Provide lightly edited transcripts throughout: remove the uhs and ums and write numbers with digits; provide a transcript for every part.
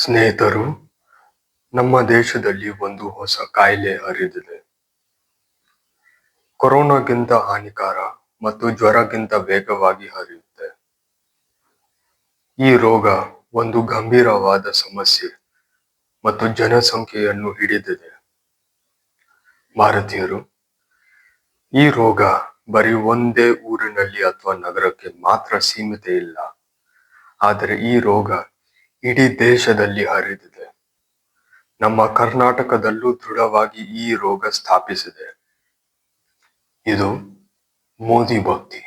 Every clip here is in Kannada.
ಸ್ನೇಹಿತರು, ನಮ್ಮ ದೇಶದಲ್ಲಿ ಒಂದು ಹೊಸ ಕಾಯಿಲೆ ಹರಿದಿದೆ. ಕೊರೋನಾಗಿಂತ ಹಾನಿಕಾರ ಮತ್ತು ಜ್ವರಗಿಂತ ವೇಗವಾಗಿ ಹರಿಯುತ್ತೆ. ಈ ರೋಗ ಒಂದು ಗಂಭೀರವಾದ ಸಮಸ್ಯೆ ಮತ್ತು ಜನಸಂಖ್ಯೆಯನ್ನು ಹಿಡಿದಿದೆ. ಭಾರತೀಯರು, ಈ ರೋಗ ಬರೀ ಒಂದೇ ಊರಿನಲ್ಲಿ ಅಥವಾ ನಗರಕ್ಕೆ ಮಾತ್ರ ಸೀಮಿತ ಇಲ್ಲ, ಆದರೆ ಈ ರೋಗ ಇಡೀ ದೇಶದಲ್ಲಿ ಹರಿದಿದೆ. ನಮ್ಮ ಕರ್ನಾಟಕದಲ್ಲೂ ದೃಢವಾಗಿ ಈ ರೋಗ ಸ್ಥಾಪಿಸಿದೆ. ಇದು ಮೋದಿ ಭಕ್ತಿ,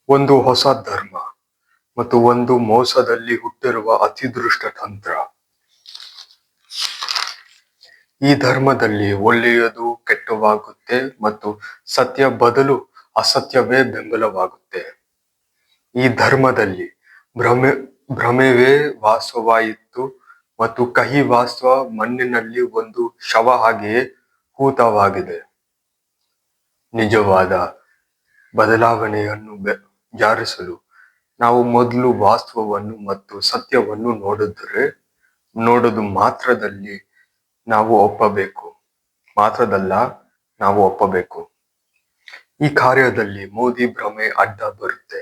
ಒಂದು ಹೊಸ ಧರ್ಮ ಮತ್ತು ಒಂದು ಮೋಸದಲ್ಲಿ ಹುಟ್ಟಿರುವ ಅತಿದೃಷ್ಟ ತಂತ್ರ. ಈ ಧರ್ಮದಲ್ಲಿ ಒಳ್ಳೆಯದು ಕೆಟ್ಟವಾಗುತ್ತೆ ಮತ್ತು ಸತ್ಯ ಬದಲು ಅಸತ್ಯವೇ ಬೆಂಬಲವಾಗುತ್ತೆ. ಈ ಧರ್ಮದಲ್ಲಿ ಭ್ರಮೆವೇ ವಾಸವಾಯಿತು ಮತ್ತು ಕಹಿ ವಾಸ್ತವ ಮಣ್ಣಿನಲ್ಲಿ ಒಂದು ಶವ ಹಾಗೆಯೇ ಹೂತವಾಗಿದೆ. ನಿಜವಾದ ಬದಲಾವಣೆಯನ್ನು ಜಾರಿಸಲು ನಾವು ಮೊದಲು ವಾಸ್ತವವನ್ನು ಮತ್ತು ಸತ್ಯವನ್ನು ನೋಡೋದು ನಾವು ಒಪ್ಪಬೇಕು. ಈ ಕಾರ್ಯದಲ್ಲಿ ಮೋದಿ ಭ್ರಮೆ ಅಡ್ಡ ಬರುತ್ತೆ.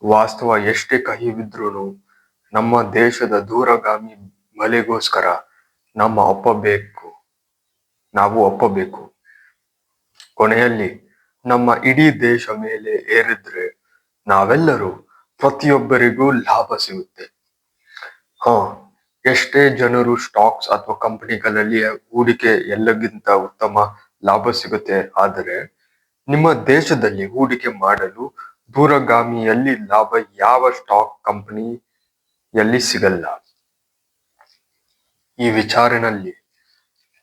ವಾಸ್ತವ ಎಷ್ಟೇ ಕಹಿವಿದ್ರೂ ನಮ್ಮ ದೇಶದ ದೂರಗಾಮಿ ಬಲೆಗೋಸ್ಕರ ನಾವು ಒಪ್ಪಬೇಕು. ಕೊನೆಯಲ್ಲಿ ನಮ್ಮ ಇಡೀ ದೇಶ ಮೇಲೆ ಏರಿದ್ರೆ ನಾವೆಲ್ಲರೂ ಪ್ರತಿಯೊಬ್ಬರಿಗೂ ಲಾಭ ಸಿಗುತ್ತೆ. ಎಷ್ಟೇ ಜನರು ಸ್ಟಾಕ್ಸ್ ಅಥವಾ ಕಂಪನಿಗಳಲ್ಲಿ ಹೂಡಿಕೆ ಎಲ್ಲಕ್ಕಿಂತ ಉತ್ತಮ ಲಾಭ ಸಿಗುತ್ತೆ, ಆದರೆ ನಿಮ್ಮ ದೇಶದಲ್ಲಿ ಹೂಡಿಕೆ ಮಾಡಲು ದೂರಗಾಮಿಯಲ್ಲಿ ಲಾಭ ಯಾವ ಸ್ಟಾಕ್ ಕಂಪನಿಯಲ್ಲಿ ಸಿಗಲ್ಲ. ಈ ವಿಚಾರದಲ್ಲಿ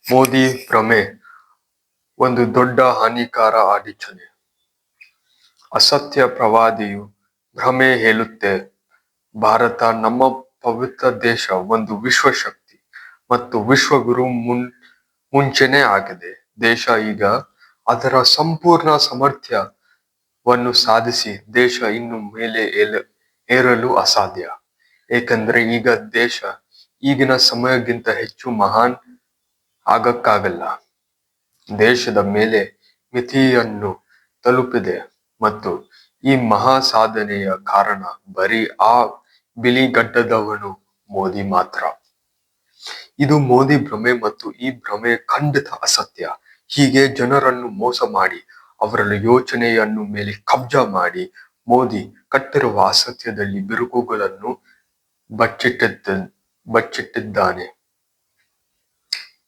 ಮೋದಿ ಭ್ರಮೆ ಒಂದು ದೊಡ್ಡ ಹಾನಿಕಾರ ಅಡಚಣೆ. ಅಸತ್ಯ ಪ್ರವಾದಿಯು ಭ್ರಮೆ ಹೇಳುತ್ತೆ, ಭಾರತ ನಮ್ಮ ಪವಿತ್ರ ದೇಶ, ಒಂದು ವಿಶ್ವಶಕ್ತಿ ಮತ್ತು ವಿಶ್ವಗುರು ಮುಂಚೆನೇ ಆಗಿದೆ. ದೇಶ ಈಗ ಅದರ ಸಂಪೂರ್ಣ ಸಾಮರ್ಥ್ಯವನ್ನು ಸಾಧಿಸಿ ದೇಶ ಇನ್ನು ಮೇಲೆ ಏರಲು ಅಸಾಧ್ಯ. ಏಕೆಂದ್ರೆ ಈಗ ದೇಶ ಈಗಿನ ಸಮಯಕ್ಕಿಂತ ಹೆಚ್ಚು ಮಹಾನ್ ಆಗಕ್ಕಾಗಲ್ಲ. ದೇಶದ ಮೇಲೆ ಮಿತಿಯನ್ನು ತಲುಪಿದೆ ಮತ್ತು ಈ ಮಹಾ ಸಾಧನೆಯ ಕಾರಣ ಬರೀ ಆ ಬಿಳಿ ಗಡ್ಡದವನು ಮೋದಿ ಮಾತ್ರ. ಇದು ಮೋದಿ ಭ್ರಮೆ ಮತ್ತು ಈ ಭ್ರಮೆ ಖಂಡಿತ ಅಸತ್ಯ. ಹೀಗೆ ಜನರನ್ನು ಮೋಸ ಮಾಡಿ ಅವರ ಯೋಚನೆಯನ್ನು ಮೇಲೆ ಕಬ್ಜಾ ಮಾಡಿ ಮೋದಿ ಕಟ್ಟಿರುವ ಅಸತ್ಯದಲ್ಲಿ ಬಿರುಕುಗಳನ್ನು ಬಚ್ಚಿಟ್ಟಿದ್ದಾನೆ.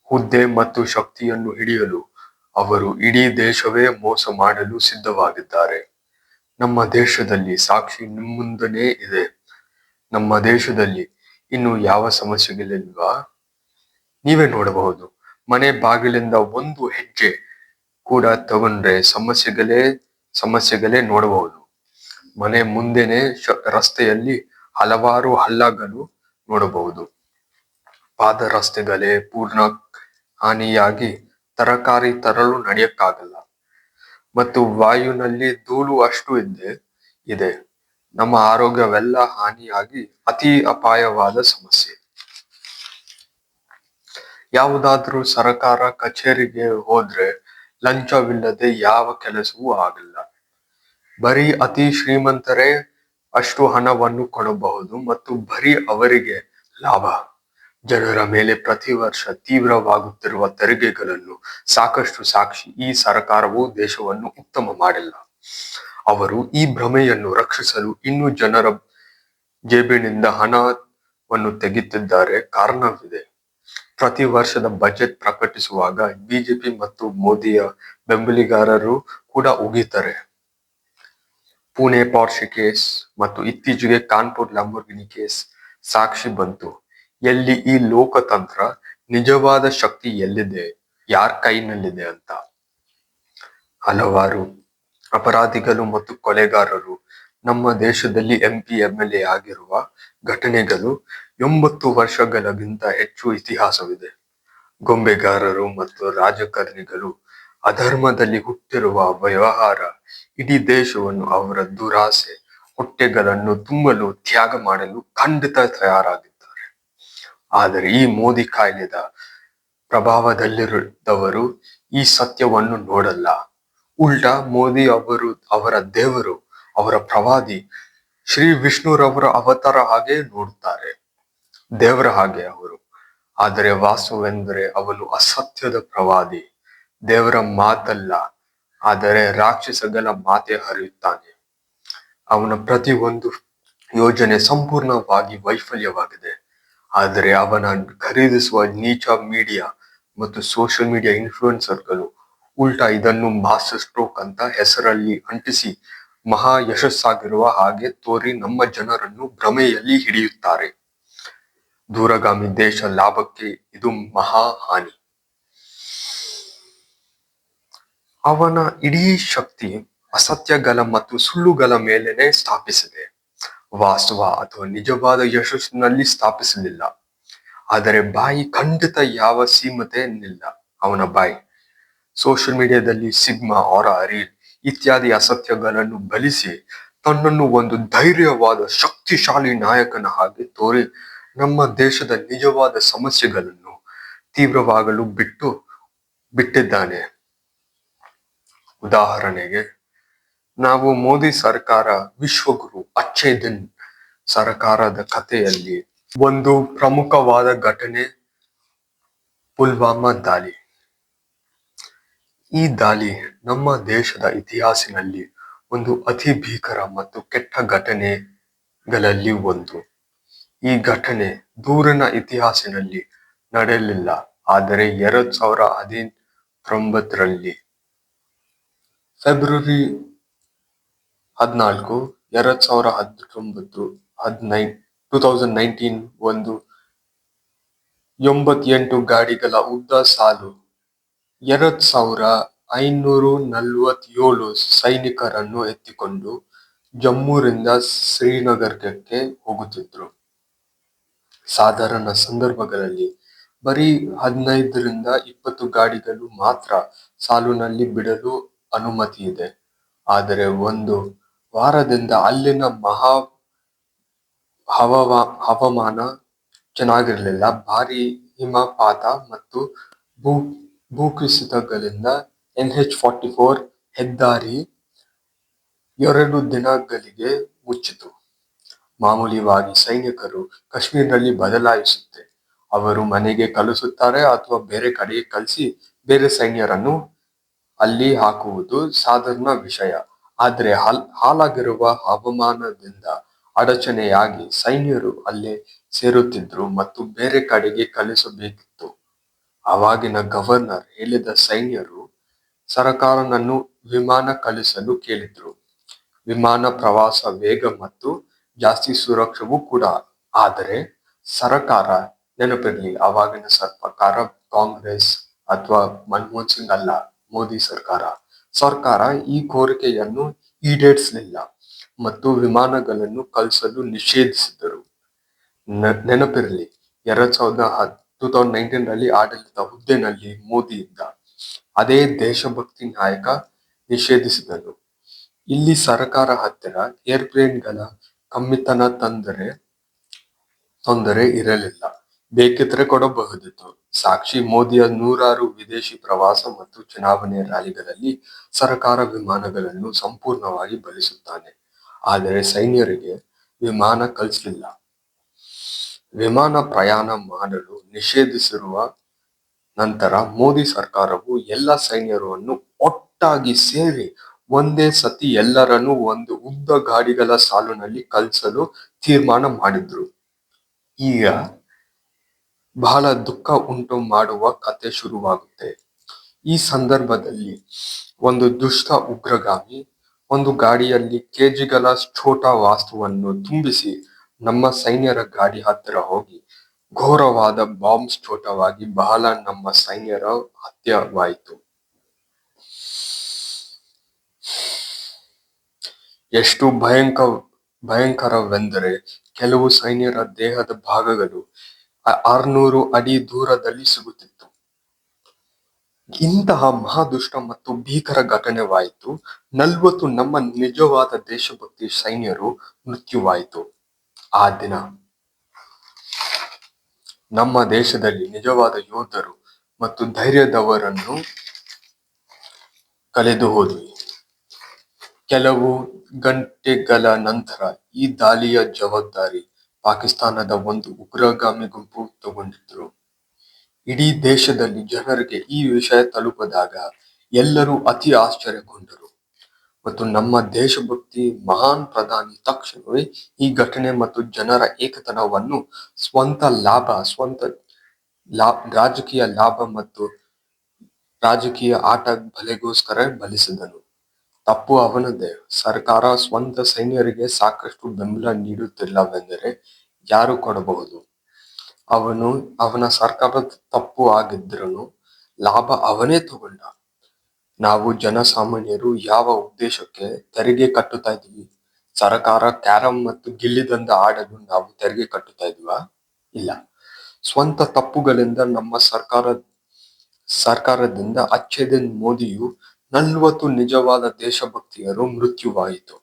ಹುದ್ದೆ ಮತ್ತು ಶಕ್ತಿಯನ್ನು ಹಿಡಿಯಲು ಅವರು ಇಡೀ ದೇಶವೇ ಮೋಸ ಮಾಡಲು ಸಿದ್ಧವಾಗಿದ್ದಾರೆ. ನಮ್ಮ ದೇಶದಲ್ಲಿ ಸಾಕ್ಷಿ ನಿಮ್ಮುಂದನೇ ಇದೆ. ನಮ್ಮ ದೇಶದಲ್ಲಿ ಇನ್ನು ಯಾವ ಸಮಸ್ಯೆಗಳಿಲ್ವಾ? ನೀವೇ ನೋಡಬಹುದು. ಮನೆ ಬಾಗಿಲಿಂದ ಒಂದು ಹೆಜ್ಜೆ ಕೂಡ ತಗೊಂಡ್ರೆ ಸಮಸ್ಯೆಗಳೇ ನೋಡಬಹುದು. ಮನೆ ಮುಂದೆನೆ ರಸ್ತೆಯಲ್ಲಿ ಹಲವಾರು ಹಳ್ಳಗಳು ನೋಡಬಹುದು. ಪಾದ ರಸ್ತೆಗಳೇ ಪೂರ್ಣ ಹಾನಿಯಾಗಿ ತರಕಾರಿ ತರಲು ನಡೆಯಕ್ಕಾಗಲ್ಲ ಮತ್ತು ವಾಯುನಲ್ಲಿ ಧೂಳು ಅಷ್ಟು ಇದೆ. ನಮ್ಮ ಆರೋಗ್ಯವೆಲ್ಲ ಹಾನಿಯಾಗಿ ಅತಿ ಅಪಾಯವಾದ ಸಮಸ್ಯೆ. ಯಾವುದಾದ್ರೂ ಸರಕಾರ ಕಚೇರಿಗೆ ಹೋದ್ರೆ ಲಂಚವಿಲ್ಲದೆ ಯಾವ ಕೆಲಸವೂ ಆಗಲ್ಲ. ಬರೀ ಅತಿ ಶ್ರೀಮಂತರೇ ಅಷ್ಟು ಹಣವನ್ನು ಕೊಡಬಹುದು ಮತ್ತು ಬರೀ ಅವರಿಗೆ ಲಾಭ. ಜನರ ಮೇಲೆ ಪ್ರತಿ ವರ್ಷ ತೀವ್ರವಾಗುತ್ತಿರುವ ತೆರಿಗೆಗಳನ್ನು ಸಾಕಷ್ಟು ಸಾಕ್ಷಿ. ಈ ಸರ್ಕಾರವು ದೇಶವನ್ನು ಉತ್ತಮ ಮಾಡಿಲ್ಲ. ಅವರು ಈ ಭ್ರಮೆಯನ್ನು ರಕ್ಷಿಸಲು ಇನ್ನೂ ಜನರ ಜೇಬಿನಿಂದ ಹಣವನ್ನು ತೆಗೆಯುತ್ತಿದ್ದಾರೆ. ಕಾರಣವಿದೆ. ಪ್ರತಿ ವರ್ಷದ ಬಜೆಟ್ ಪ್ರಕಟಿಸುವಾಗ ಬಿಜೆಪಿ ಮತ್ತು ಮೋದಿಯ ಬೆಂಬಲಿಗರರು ಕೂಡ ಉಗಿತಾರೆ. ಪುಣೆ ಪಾರ್ಶೆ ಕೇಸ್ ಮತ್ತು ಇತ್ತೀಚೆಗೆ ಕಾನ್ಪುರ್ ಲಂಬೋರ್ಗಿನಿ ಕೇಸ್ ಸಾಕ್ಷಿ ಬಂತು. ಎಲ್ಲಿ ಈ ಲೋಕತಂತ್ರ ನಿಜವಾದ ಶಕ್ತಿ ಎಲ್ಲಿದೆ, ಯಾರ ಕೈನಲ್ಲಿದೆ ಅಂತ. ಹಲವಾರು ಅಪರಾಧಿಗಳು ಮತ್ತು ಕೊಲೆಗಾರರು ನಮ್ಮ ದೇಶದಲ್ಲಿ MP MLA ಆಗಿರುವ ಘಟನೆಗಳು 80 ವರ್ಷಗಳಿಗಿಂತ ಹೆಚ್ಚು ಇತಿಹಾಸವಿದೆ. ಗೊಂಬೆಗಾರರು ಮತ್ತು ರಾಜಕಾರಣಿಗಳು ಅಧರ್ಮದಲ್ಲಿ ಹುಟ್ಟಿರುವ ವ್ಯವಹಾರ ಇಡೀ ದೇಶವನ್ನು ಅವರ ದುರಾಸೆ ಹೊಟ್ಟೆಗಳನ್ನು ತುಂಬಲು ತ್ಯಾಗ ಮಾಡಲು ಖಂಡಿತ ತಯಾರಾಗಿದ್ದಾರೆ. ಆದರೆ ಈ ಮೋದಿ ಕಾಯ್ದೆದ ಪ್ರಭಾವದಲ್ಲಿರುವವರು ಈ ಸತ್ಯವನ್ನು ನೋಡಲ್ಲ. ಉಲ್ಟಾ ಮೋದಿ ಅವರ ದೇವರು, ಅವರ ಪ್ರವಾದಿ ಶ್ರೀ ವಿಷ್ಣುರವರ ಅವತಾರ ಹಾಗೆ ನೋಡುತ್ತಾರೆ, ದೇವರ ಹಾಗೆ ಅವರು. ಆದರೆ ವಾಸ್ತವವೆಂದರೆ ಅವನು ಅಸತ್ಯದ ಪ್ರವಾದಿ, ದೇವರ ಮಾತಲ್ಲ, ಆದರೆ ರಾಕ್ಷಸಗಳ ಮಾತೆ ಹರಿಯುತ್ತಾನೆ. ಅವನ ಪ್ರತಿಯೊಂದು ಯೋಜನೆ ಸಂಪೂರ್ಣವಾಗಿ ವೈಫಲ್ಯವಾಗಿದೆ. ಆದರೆ ಅವನ ಖರೀದಿಸುವ ನೀಚ ಮೀಡಿಯಾ ಮತ್ತು ಸೋಷಿಯಲ್ ಮೀಡಿಯಾ ಇನ್ಫ್ಲೂಯೆನ್ಸರ್ಗಳು ಉಲ್ಟಾ ಇದನ್ನು ಮಾಸ್ಟರ್ ಸ್ಟ್ರೋಕ್ ಅಂತ ಹೆಸರಲ್ಲಿ ಅಂಟಿಸಿ ಮಹಾ ಯಶಸ್ಸಾಗಿರುವ ಹಾಗೆ ತೋರಿ ನಮ್ಮ ಜನರನ್ನು ಭ್ರಮೆಯಲ್ಲಿ ಹಿಡಿಯುತ್ತಾರೆ. ದೂರಗಾಮಿ ದೇಶ ಲಾಭಕ್ಕೆ ಇದು ಮಹಾ ಹಾನಿ. ಅವನ ಇಡೀ ಶಕ್ತಿ ಅಸತ್ಯಗಳ ಮತ್ತು ಸುಳ್ಳುಗಳ ಮೇಲೆನೆ ಸ್ಥಾಪಿಸಿದೆ. ವಾಸ್ತವ ಅಥವಾ ನಿಜವಾದ ಯಶಸ್ಸಿನಲ್ಲಿ ಸ್ಥಾಪಿಸಲಿಲ್ಲ. ಆದರೆ ಬಾಯಿ ಖಂಡಿತ ಯಾವ ಸೀಮತೆಯನ್ನಿಲ್ಲ ಅವನ ಬಾಯಿ. ಸೋಷಿಯಲ್ ಮೀಡಿಯಾದಲ್ಲಿ ಸಿಗ್ಮಾ ಆರ ರೀಲ್ ಇತ್ಯಾದಿ ಅಸತ್ಯಗಳನ್ನು ಬಲಿಸಿ ತನ್ನನ್ನು ಒಂದು ಧೈರ್ಯವಾದ ಶಕ್ತಿಶಾಲಿ ನಾಯಕನ ಹಾಗೆ ತೋರಿ ನಮ್ಮ ದೇಶದ ನಿಜವಾದ ಸಮಸ್ಯೆಗಳನ್ನು ತೀವ್ರವಾಗಲು ಬಿಟ್ಟಿದ್ದಾನೆ. ಉದಾಹರಣೆಗೆ, ನಾವು ಮೋದಿ ಸರ್ಕಾರ ವಿಶ್ವಗುರು ಅಚ್ಚೆ ದಿನ್ ಸರ್ಕಾರದ ಕಥೆಯಲ್ಲಿ ಒಂದು ಪ್ರಮುಖವಾದ ಘಟನೆ ಪುಲ್ವಾಮಾ ದಾಳಿ. ಈ ದಾಳಿ ನಮ್ಮ ದೇಶದ ಇತಿಹಾಸದಲ್ಲಿ ಒಂದು ಅತಿ ಭೀಕರ ಮತ್ತು ಕೆಟ್ಟ ಘಟನೆಗಳಲ್ಲಿ ಒಂದು. ಈ ಘಟನೆ ದೂರಿನ ಇತಿಹಾಸದಲ್ಲಿ ನಡೆಯಲಿಲ್ಲ. ಆದರೆ 2019ರಲ್ಲಿ ಫೆಬ್ರವರಿ 14, 2019 ಒಂದು 98 ಗಾಡಿಗಳ ಉದ್ದ ಸಾಲು 2547 ಸೈನಿಕರನ್ನು ಎತ್ತಿಕೊಂಡು ಜಮ್ಮುರಿಂದ ಶ್ರೀನಗರಕ್ಕೆ ಹೋಗುತ್ತಿದ್ರು. ಸಾಧಾರಣ ಸಂದರ್ಭಗಳಲ್ಲಿ ಬರೀ 15ರಿಂದ 20 ಗಾಡಿಗಳು ಮಾತ್ರ ಸಾಲಿನಲ್ಲಿ ಬಿಡಲು ಅನುಮತಿ ಇದೆ. ಆದರೆ ಒಂದು ವಾರದಿಂದ ಅಲ್ಲಿನ ಹವಾಮಾನ ಚೆನ್ನಾಗಿರಲಿಲ್ಲ. ಭಾರಿ ಹಿಮಪಾತ ಮತ್ತು ಭೂಕುಸಿತಗಳಿಂದ NH-44 ಹೆದ್ದಾರಿ 2 ದಿನಗಳಿಗೆ ಮುಚ್ಚಿತು. ಮಾಮೂಲಿಯಾಗಿ ಸೈನಿಕರು ಕಾಶ್ಮೀರದಲ್ಲಿ ಬದಲಾಯಿಸುತ್ತೆ, ಅವರು ಮನೆಗೆ ಕಳಿಸುತ್ತಾರೆ ಅಥವಾ ಬೇರೆ ಕಡೆಗೆ ಕಳಿಸಿ ಬೇರೆ ಸೈನ್ಯರನ್ನು ಅಲ್ಲಿ ಹಾಕುವುದು ಸಾಧಾರಣ ವಿಷಯ. ಆದರೆ ಹಾಲಾಗಿರುವ ಹವಾಮಾನದಿಂದ ಅಡಚಣೆಯಾಗಿ ಸೈನ್ಯರು ಅಲ್ಲೇ ಸೇರುತ್ತಿದ್ರು ಮತ್ತು ಬೇರೆ ಕಡೆಗೆ ಕಳಿಸಬೇಕಿತ್ತು. ಆವಾಗಿನ ಗವರ್ನರ್ ಹೇಳಿದ ಸೈನ್ಯರು ಸರಕಾರನನ್ನು ವಿಮಾನ ಕಳಿಸಲು ಕೇಳಿದ್ರು. ವಿಮಾನ ಪ್ರವಾಸ ವೇಗ ಮತ್ತು ಜಾಸ್ತಿ ಸುರಕ್ಷವೂ ಕೂಡ. ಆದರೆ ಸರಕಾರ, ನೆನಪಿರ್ಲಿ, ಆವಾಗಿನ ಸರ್ಕಾರ ಕಾಂಗ್ರೆಸ್ ಅಥವಾ ಮನಮೋಹನ್ ಸಿಂಗ್ ಅಲ್ಲ, ಮೋದಿ ಸರ್ಕಾರ ಈ ಕೋರಿಕೆಯನ್ನು ಈಡೇರಿಸಲಿಲ್ಲ ಮತ್ತು ವಿಮಾನಗಳನ್ನು ಕಳಿಸಲು ನಿಷೇಧಿಸಿದರು. ನೆನಪಿರಲಿ, 2019ರಲ್ಲಿ ಆಡಳಿತ ಹುದ್ದೆನಲ್ಲಿ ಮೋದಿ ಇದ್ದ. ಅದೇ ದೇಶಭಕ್ತಿ ನಾಯಕ ನಿಷೇಧಿಸಿದನು. ಇಲ್ಲಿ ಸರ್ಕಾರ ಹತ್ತಿರ ಏರ್ಪ್ಲೇನ್ಗಳ ಕಮ್ಮಿತನ ತೊಂದರೆ ಇರಲಿಲ್ಲ, ಬೇಕಿದ್ರೆ ಕೊಡಬಹುದಿತ್ತು. ಸಾಕ್ಷಿ ಮೋದಿಯ 100 ವಿದೇಶಿ ಪ್ರವಾಸ ಮತ್ತು ಚುನಾವಣೆ ರ್ಯಾಲಿಗಳಲ್ಲಿ ಸರ್ಕಾರ ವಿಮಾನಗಳನ್ನು ಸಂಪೂರ್ಣವಾಗಿ ಬಳಸುತ್ತಾನೆ. ಆದರೆ ಸೈನ್ಯರಿಗೆ ವಿಮಾನ ಕಳಿಸಲಿಲ್ಲ. ವಿಮಾನ ಪ್ರಯಾಣ ಮಾಡಲು ನಿಷೇಧಿಸಿರುವ ನಂತರ ಮೋದಿ ಸರ್ಕಾರವು ಎಲ್ಲ ಸೈನ್ಯರನ್ನು ಒಟ್ಟಾಗಿ ಸೇರಿ ಒಂದೇ ಸತಿ ಎಲ್ಲರನ್ನೂ ಒಂದು ಉದ್ದ ಗಾಡಿಗಳ ಸಾಲಿನಲ್ಲಿ ಕಳಿಸಲು ತೀರ್ಮಾನ ಮಾಡಿದ್ರು. ಈಗ ಬಹಳ ದುಃಖ ಉಂಟು ಮಾಡುವ ಕಥೆ ಶುರುವಾಗುತ್ತೆ. ಈ ಸಂದರ್ಭದಲ್ಲಿ ಒಂದು ದುಷ್ಟ ಉಗ್ರಗಾಮಿ ಒಂದು ಗಾಡಿಯಲ್ಲಿ ಕೆಜಿಗಳ ಸ್ಫೋಟ ವಸ್ತುವನ್ನು ತುಂಬಿಸಿ ನಮ್ಮ ಸೈನ್ಯರ ಗಾಡಿ ಹತ್ತಿರ ಹೋಗಿ ಘೋರವಾದ ಬಾಂಬ್ ಸ್ಫೋಟವಾಗಿ ಬಹಳ ನಮ್ಮ ಸೈನ್ಯರ ಹತ್ಯವಾಯಿತು. ಎಷ್ಟು ಭಯಂಕರವೆಂದರೆ ಕೆಲವು ಸೈನ್ಯರ ದೇಹದ ಭಾಗಗಳು 600 ಅಡಿ ದೂರದಲ್ಲಿ ಸಿಗುತ್ತಿತ್ತು. ಇಂತಹ ಮಹಾದುಷ್ಟ ಮತ್ತು ಭೀಕರ ಘಟನೆವಾಯಿತು. 40 ನಮ್ಮ ನಿಜವಾದ ದೇಶಭಕ್ತಿ ಸೈನ್ಯರು ಮೃತ್ಯುವಾಯಿತು. ಆ ದಿನ ನಮ್ಮ ದೇಶದಲ್ಲಿ ನಿಜವಾದ ಯೋಧರು ಮತ್ತು ಧೈರ್ಯದವರನ್ನು ಕಳೆದು ಹೋದ್ವಿ. ಕೆಲವು ಗಂಟೆಗಳ ನಂತರ ಈ ದಾಳಿಯ ಜವಾಬ್ದಾರಿ ಪಾಕಿಸ್ತಾನದ ಒಂದು ಉಗ್ರಗಾಮಿ ಗುಂಪು ತಗೊಂಡಿದ್ರು. ಇಡೀ ದೇಶದಲ್ಲಿ ಜನರಿಗೆ ಈ ವಿಷಯ ತಲುಪದಾಗ ಎಲ್ಲರೂ ಅತಿ ಆಶ್ಚರ್ಯಗೊಂಡರು ಮತ್ತು ನಮ್ಮ ದೇಶಭಕ್ತಿ ಮಹಾನ್ ಪ್ರಧಾನಿ ತಕ್ಷಣವೇ ಈ ಘಟನೆ ಮತ್ತು ಜನರ ಏಕತನವನ್ನು ಸ್ವಂತ ರಾಜಕೀಯ ಲಾಭ ಮತ್ತು ರಾಜಕೀಯ ಆಟ ಬಲೆಗೋಸ್ಕರ ಬಳಸಿದನು. ತಪ್ಪು ಅವನದೇ. ಸರ್ಕಾರ ಸ್ವಂತ ಸೈನ್ಯರಿಗೆ ಸಾಕಷ್ಟು ಬೆಂಬಲ ನೀಡುತ್ತಿಲ್ಲವೆಂದರೆ ಯಾರು ಕೊಡಬಹುದು? ಅವನ ಸರ್ಕಾರದ ತಪ್ಪು ಆಗಿದ್ರೂ ಲಾಭ ಅವನೇ ತಗೊಂಡ. ನಾವು ಜನಸಾಮಾನ್ಯರು ಯಾವ ಉದ್ದೇಶಕ್ಕೆ ತೆರಿಗೆ ಕಟ್ಟುತ್ತಾ ಇದ್ವಿ? ಸರ್ಕಾರ ಕ್ಯಾರಂ ಮತ್ತು ಗಿಲ್ಲಿದಂಡ ಆಡಲು ನಾವು ತೆರಿಗೆ ಕಟ್ಟುತ್ತಾ ಇದ್ವಾ? ಇಲ್ಲ. ಸ್ವಂತ ತಪ್ಪುಗಳಿಂದ ನಮ್ಮ ಸರ್ಕಾರದಿಂದ ಅಚ್ಚೇದ ಮೋದಿಯು 40 ನಿಜವಾದ ದೇಶಭಕ್ತಿಯರು ಮೃತ್ಯುವಾಯಿತು.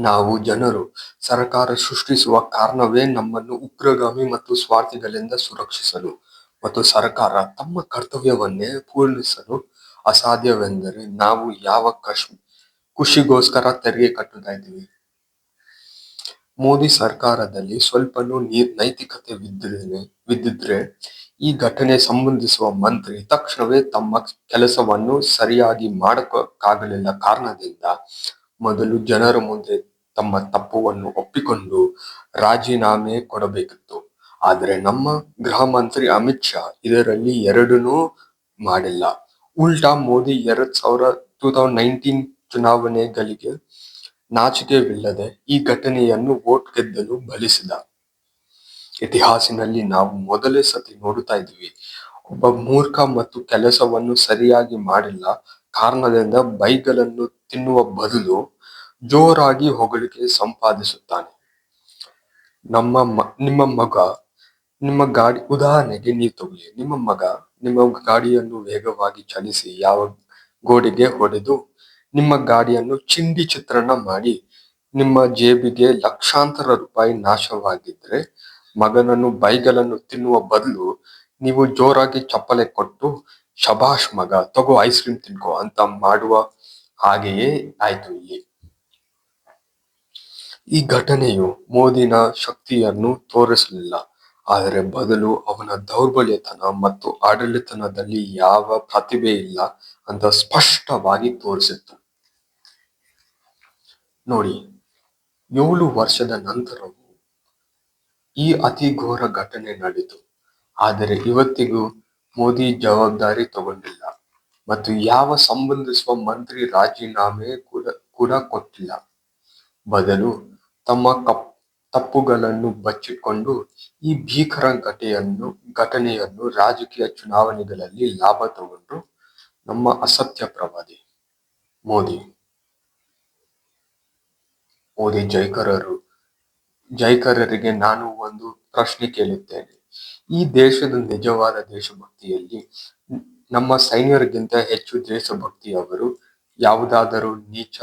ನಾವು ಜನರು ಸರ್ಕಾರ ಸೃಷ್ಟಿಸುವ ಕಾರಣವೇ ನಮ್ಮನ್ನು ಉಗ್ರಗಾಮಿ ಮತ್ತು ಸ್ವಾರ್ಥಿಗಳಿಂದ ಸುರಕ್ಷಿಸಲು ಮತ್ತು ಸರ್ಕಾರ ತಮ್ಮ ಕರ್ತವ್ಯವನ್ನೇ ಪೂರ್ಣಿಸಲು ಅಸಾಧ್ಯವೆಂದರೆ ನಾವು ಯಾವ ಖುಷಿಗೋಸ್ಕರ ತೆರಿಗೆ ಕಟ್ಟುತ್ತಾ ಇದ್ದೀವಿ? ಮೋದಿ ಸರ್ಕಾರದಲ್ಲಿ ಸ್ವಲ್ಪನೂ ನೈತಿಕತೆ ವಿದ್ದಿದ್ರೆ ಈ ಘಟನೆ ಸಂಬಂಧಿಸುವ ಮಂತ್ರಿ ತಕ್ಷಣವೇ ತಮ್ಮ ಕೆಲಸವನ್ನು ಸರಿಯಾಗಿ ಮಾಡಕ್ಕಾಗಲಿಲ್ಲ ಕಾರಣದಿಂದ ಮೊದಲು ಜನರ ಮುಂದೆ ತಮ್ಮ ತಪ್ಪುವನ್ನು ಒಪ್ಪಿಕೊಂಡು ರಾಜೀನಾಮೆ ಕೊಡಬೇಕಿತ್ತು. ಆದರೆ ನಮ್ಮ ಗೃಹ ಮಂತ್ರಿ ಅಮಿತ್ ಶಾ ಇದರಲ್ಲಿ ಎರಡನ್ನೂ ಮಾಡಿಲ್ಲ. ಉಲ್ಟಾ ಮೋದಿ 2019 ಚುನಾವಣೆಗಳಿಗೆ ನಾಚಿಕೆವಿಲ್ಲದೆ ಈ ಘಟನೆಯನ್ನು ವೋಟ್ ಗೆದ್ದಲು ಬಳಸಿದ. ಇತಿಹಾಸದಲ್ಲಿ ನಾವು ಮೊದಲೇ ಸತಿ ನೋಡುತ್ತಾ ಇದ್ದೀವಿ. ಒಬ್ಬ ಮೂರ್ಖ ಮತ್ತು ಕೆಲಸವನ್ನು ಸರಿಯಾಗಿ ಮಾಡಿಲ್ಲ ಕಾರಣದಿಂದ ಬೈಗಳನ್ನು ತಿನ್ನುವ ಬದಲು ಜೋರಾಗಿ ಹೊಗಳಿಕೆ ಸಂಪಾದಿಸುತ್ತಾನೆ. ನಿಮ್ಮ ಗಾಡಿ ಉದಾಹರಣೆಗೆ ನೀವು ತಗೊಳ್ಳಿ. ನಿಮ್ಮ ಮಗ ನಿಮ್ಮ ಗಾಡಿಯನ್ನು ವೇಗವಾಗಿ ಚಲಿಸಿ ಯಾವ ಗೋಡೆಗೆ ಹೊಡೆದು ನಿಮ್ಮ ಗಾಡಿಯನ್ನು ಚಿಂದಿ ಚಿತ್ರಣ ಮಾಡಿ ನಿಮ್ಮ ಜೇಬಿಗೆ ಲಕ್ಷಾಂತರ ರೂಪಾಯಿ ನಾಶವಾಗಿದ್ರೆ ಮಗನನ್ನು ಬೈಗಳನ್ನು ತಿನ್ನುವ ಬದಲು ನೀವು ಜೋರಾಗಿ ಚಪ್ಪಲೆ ಕೊಟ್ಟು ಶಬಾಷ್ ಮಗ ತಗೋ ಐಸ್ ಕ್ರೀಮ್ ತಿನ್ಕೋ ಅಂತ ಮಾಡುವ ಹಾಗೆಯೇ ಆಯ್ತು ಇಲ್ಲಿ. ಈ ಘಟನೆಯು ಮೋದಿನ ಶಕ್ತಿಯನ್ನು ತೋರಿಸಲಿಲ್ಲ, ಆದರೆ ಬದಲು ಅವನ ದೌರ್ಬಲ್ಯತನ ಮತ್ತು ಆಡಳಿತದಲ್ಲಿ ಯಾವ ಪ್ರತಿಭೆ ಇಲ್ಲ ಅಂತ ಸ್ಪಷ್ಟವಾಗಿ ತೋರಿಸಿತ್ತು. ನೋಡಿ, 7 ವರ್ಷದ ನಂತರವೂ ಈ ಅತಿ ಘೋರ ಘಟನೆ ನಡೆಯಿತು. ಆದರೆ ಇವತ್ತಿಗೂ ಮೋದಿ ಜವಾಬ್ದಾರಿ ತಗೊಂಡಿಲ್ಲ ಮತ್ತು ಯಾವ ಸಂಬಂಧಿಸುವ ಮಂತ್ರಿ ರಾಜೀನಾಮೆ ಕೂಡ ಕೊಟ್ಟಿಲ್ಲ. ಬದಲು ತಮ್ಮ ತಪ್ಪುಗಳನ್ನು ಬಚ್ಚಿಟ್ಕೊಂಡು ಈ ಭೀಕರ ಘಟನೆಯನ್ನು ರಾಜಕೀಯ ಚುನಾವಣೆಗಳಲ್ಲಿ ಲಾಭ ತಗೊಂಡ್ರು ನಮ್ಮ ಅಸತ್ಯ ಪ್ರವಾದಿ ಮೋದಿ ಜೈಕರರಿಗೆ ನಾನು ಒಂದು ಪ್ರಶ್ನೆ ಕೇಳುತ್ತೇನೆ. ಈ ದೇಶದ ನಿಜವಾದ ದೇಶಭಕ್ತಿಯಲ್ಲಿ ನಮ್ಮ ಸೈನ್ಯರಿಗಿಂತ ಹೆಚ್ಚು ದೇಶಭಕ್ತಿಯವರು ಯಾವುದಾದರೂ ನೀಚ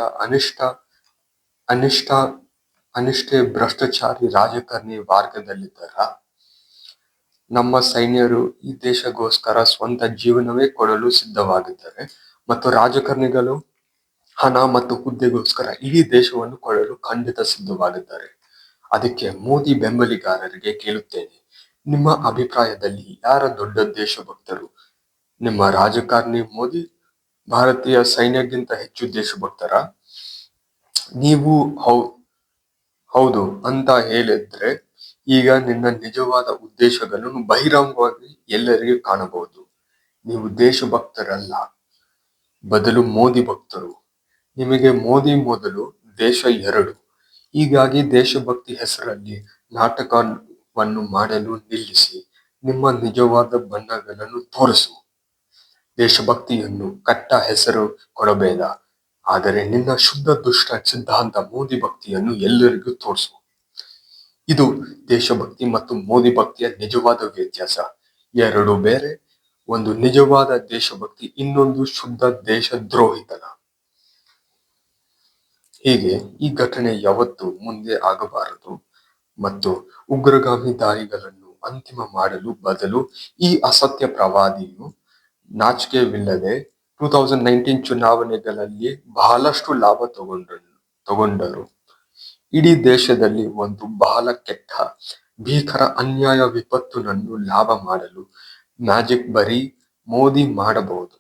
ಅನಿಷ್ಟೇ ಭ್ರಷ್ಟಾಚಾರಿ ರಾಜಕಾರಣಿ ವರ್ಗದಲ್ಲಿದ್ದಾರಾ? ನಮ್ಮ ಸೈನ್ಯರು ಈ ದೇಶಗೋಸ್ಕರ ಸ್ವಂತ ಜೀವನವೇ ಕೊಡಲು ಸಿದ್ಧವಾಗಿದ್ದಾರೆ ಮತ್ತು ರಾಜಕಾರಣಿಗಳು ಹಣ ಮತ್ತು ಹುದ್ದೆಗೋಸ್ಕರ ಇಡೀ ದೇಶವನ್ನು ಕೊಡಲು ಖಂಡಿತ ಸಿದ್ಧವಾಗಿದ್ದಾರೆ. ಅದಕ್ಕೆ ಮೋದಿ ಬೆಂಬಲಿಗರಿಗೆ ಕೇಳುತ್ತೇನೆ, ನಿಮ್ಮ ಅಭಿಪ್ರಾಯದಲ್ಲಿ ಯಾರ ದೊಡ್ಡ ದೇಶಭಕ್ತರು? ನಿಮ್ಮ ರಾಜಕಾರಣಿ ಮೋದಿ ಭಾರತೀಯ ಸೈನ್ಯಕ್ಕಿಂತ ಹೆಚ್ಚು ದೇಶಭಕ್ತರ? ನೀವು ಹೌದು ಅಂತ ಹೇಳಿದ್ರೆ ಈಗ ನಿನ್ನ ನಿಜವಾದ ಉದ್ದೇಶಗಳನ್ನು ಬಹಿರಂಗವಾಗಿ ಎಲ್ಲರಿಗೂ ಕಾಣಬಹುದು. ನೀವು ದೇಶಭಕ್ತರಲ್ಲ, ಬದಲು ಮೋದಿ ಭಕ್ತರು. ನಿಮಗೆ ಮೋದಿ ಮೊದಲು, ದೇಶ ಎರಡು. ಹೀಗಾಗಿ ದೇಶಭಕ್ತಿ ಹೆಸರಲ್ಲಿ ನಾಟಕವನ್ನು ಮಾಡಲು ನಿಲ್ಲಿಸಿ ನಿಮ್ಮ ನಿಜವಾದ ಬಣ್ಣಗಳನ್ನು ತೋರಿಸು. ದೇಶಭಕ್ತಿಯನ್ನು ಕಟ್ಟ ಹೆಸರು ಕೊಡಬೇಡ, ಆದರೆ ನಿನ್ನ ಶುದ್ಧ ದುಷ್ಟ ಸಿದ್ಧಾಂತ ಮೋದಿ ಭಕ್ತಿಯನ್ನು ಎಲ್ಲರಿಗೂ ತೋರಿಸು. ಇದು ದೇಶಭಕ್ತಿ ಮತ್ತು ಮೋದಿ ಭಕ್ತಿಯ ನಿಜವಾದ ವ್ಯತ್ಯಾಸ. ಎರಡು ಬೇರೆ. ಒಂದು ನಿಜವಾದ ದೇಶಭಕ್ತಿ, ಇನ್ನೊಂದು ಶುದ್ಧ ದೇಶದ್ರೋಹಿತನ. ಹೀಗೆ ಈ ಘಟನೆ ಯಾವತ್ತೂ ಮುಂದೆ ಆಗಬಾರದು ಮತ್ತು ಉಗ್ರಗಾಮಿ ದಾಳಿಗಳನ್ನು ಅಂತಿಮ ಮಾಡಲು ಬದಲು ಈ ಅಸತ್ಯ ಪ್ರವಾದಿಯು ನಾಚಿಕೆವಿಲ್ಲದೆ 2019 ಚುನಾವಣೆಗಳಲ್ಲಿ ಬಹಳಷ್ಟು ಲಾಭ ತಗೊಂಡರು. ಇಡೀ ದೇಶದಲ್ಲಿ ಒಂದು ಬಹಳ ಕೆಟ್ಟ ಭೀಕರ ಅನ್ಯಾಯ ವಿಪತ್ತನ್ನು ಲಾಭ ಮಾಡಲು ಮ್ಯಾಜಿಕ್ ಬರೀ ಮೋದಿ ಮಾಡಬಹುದು.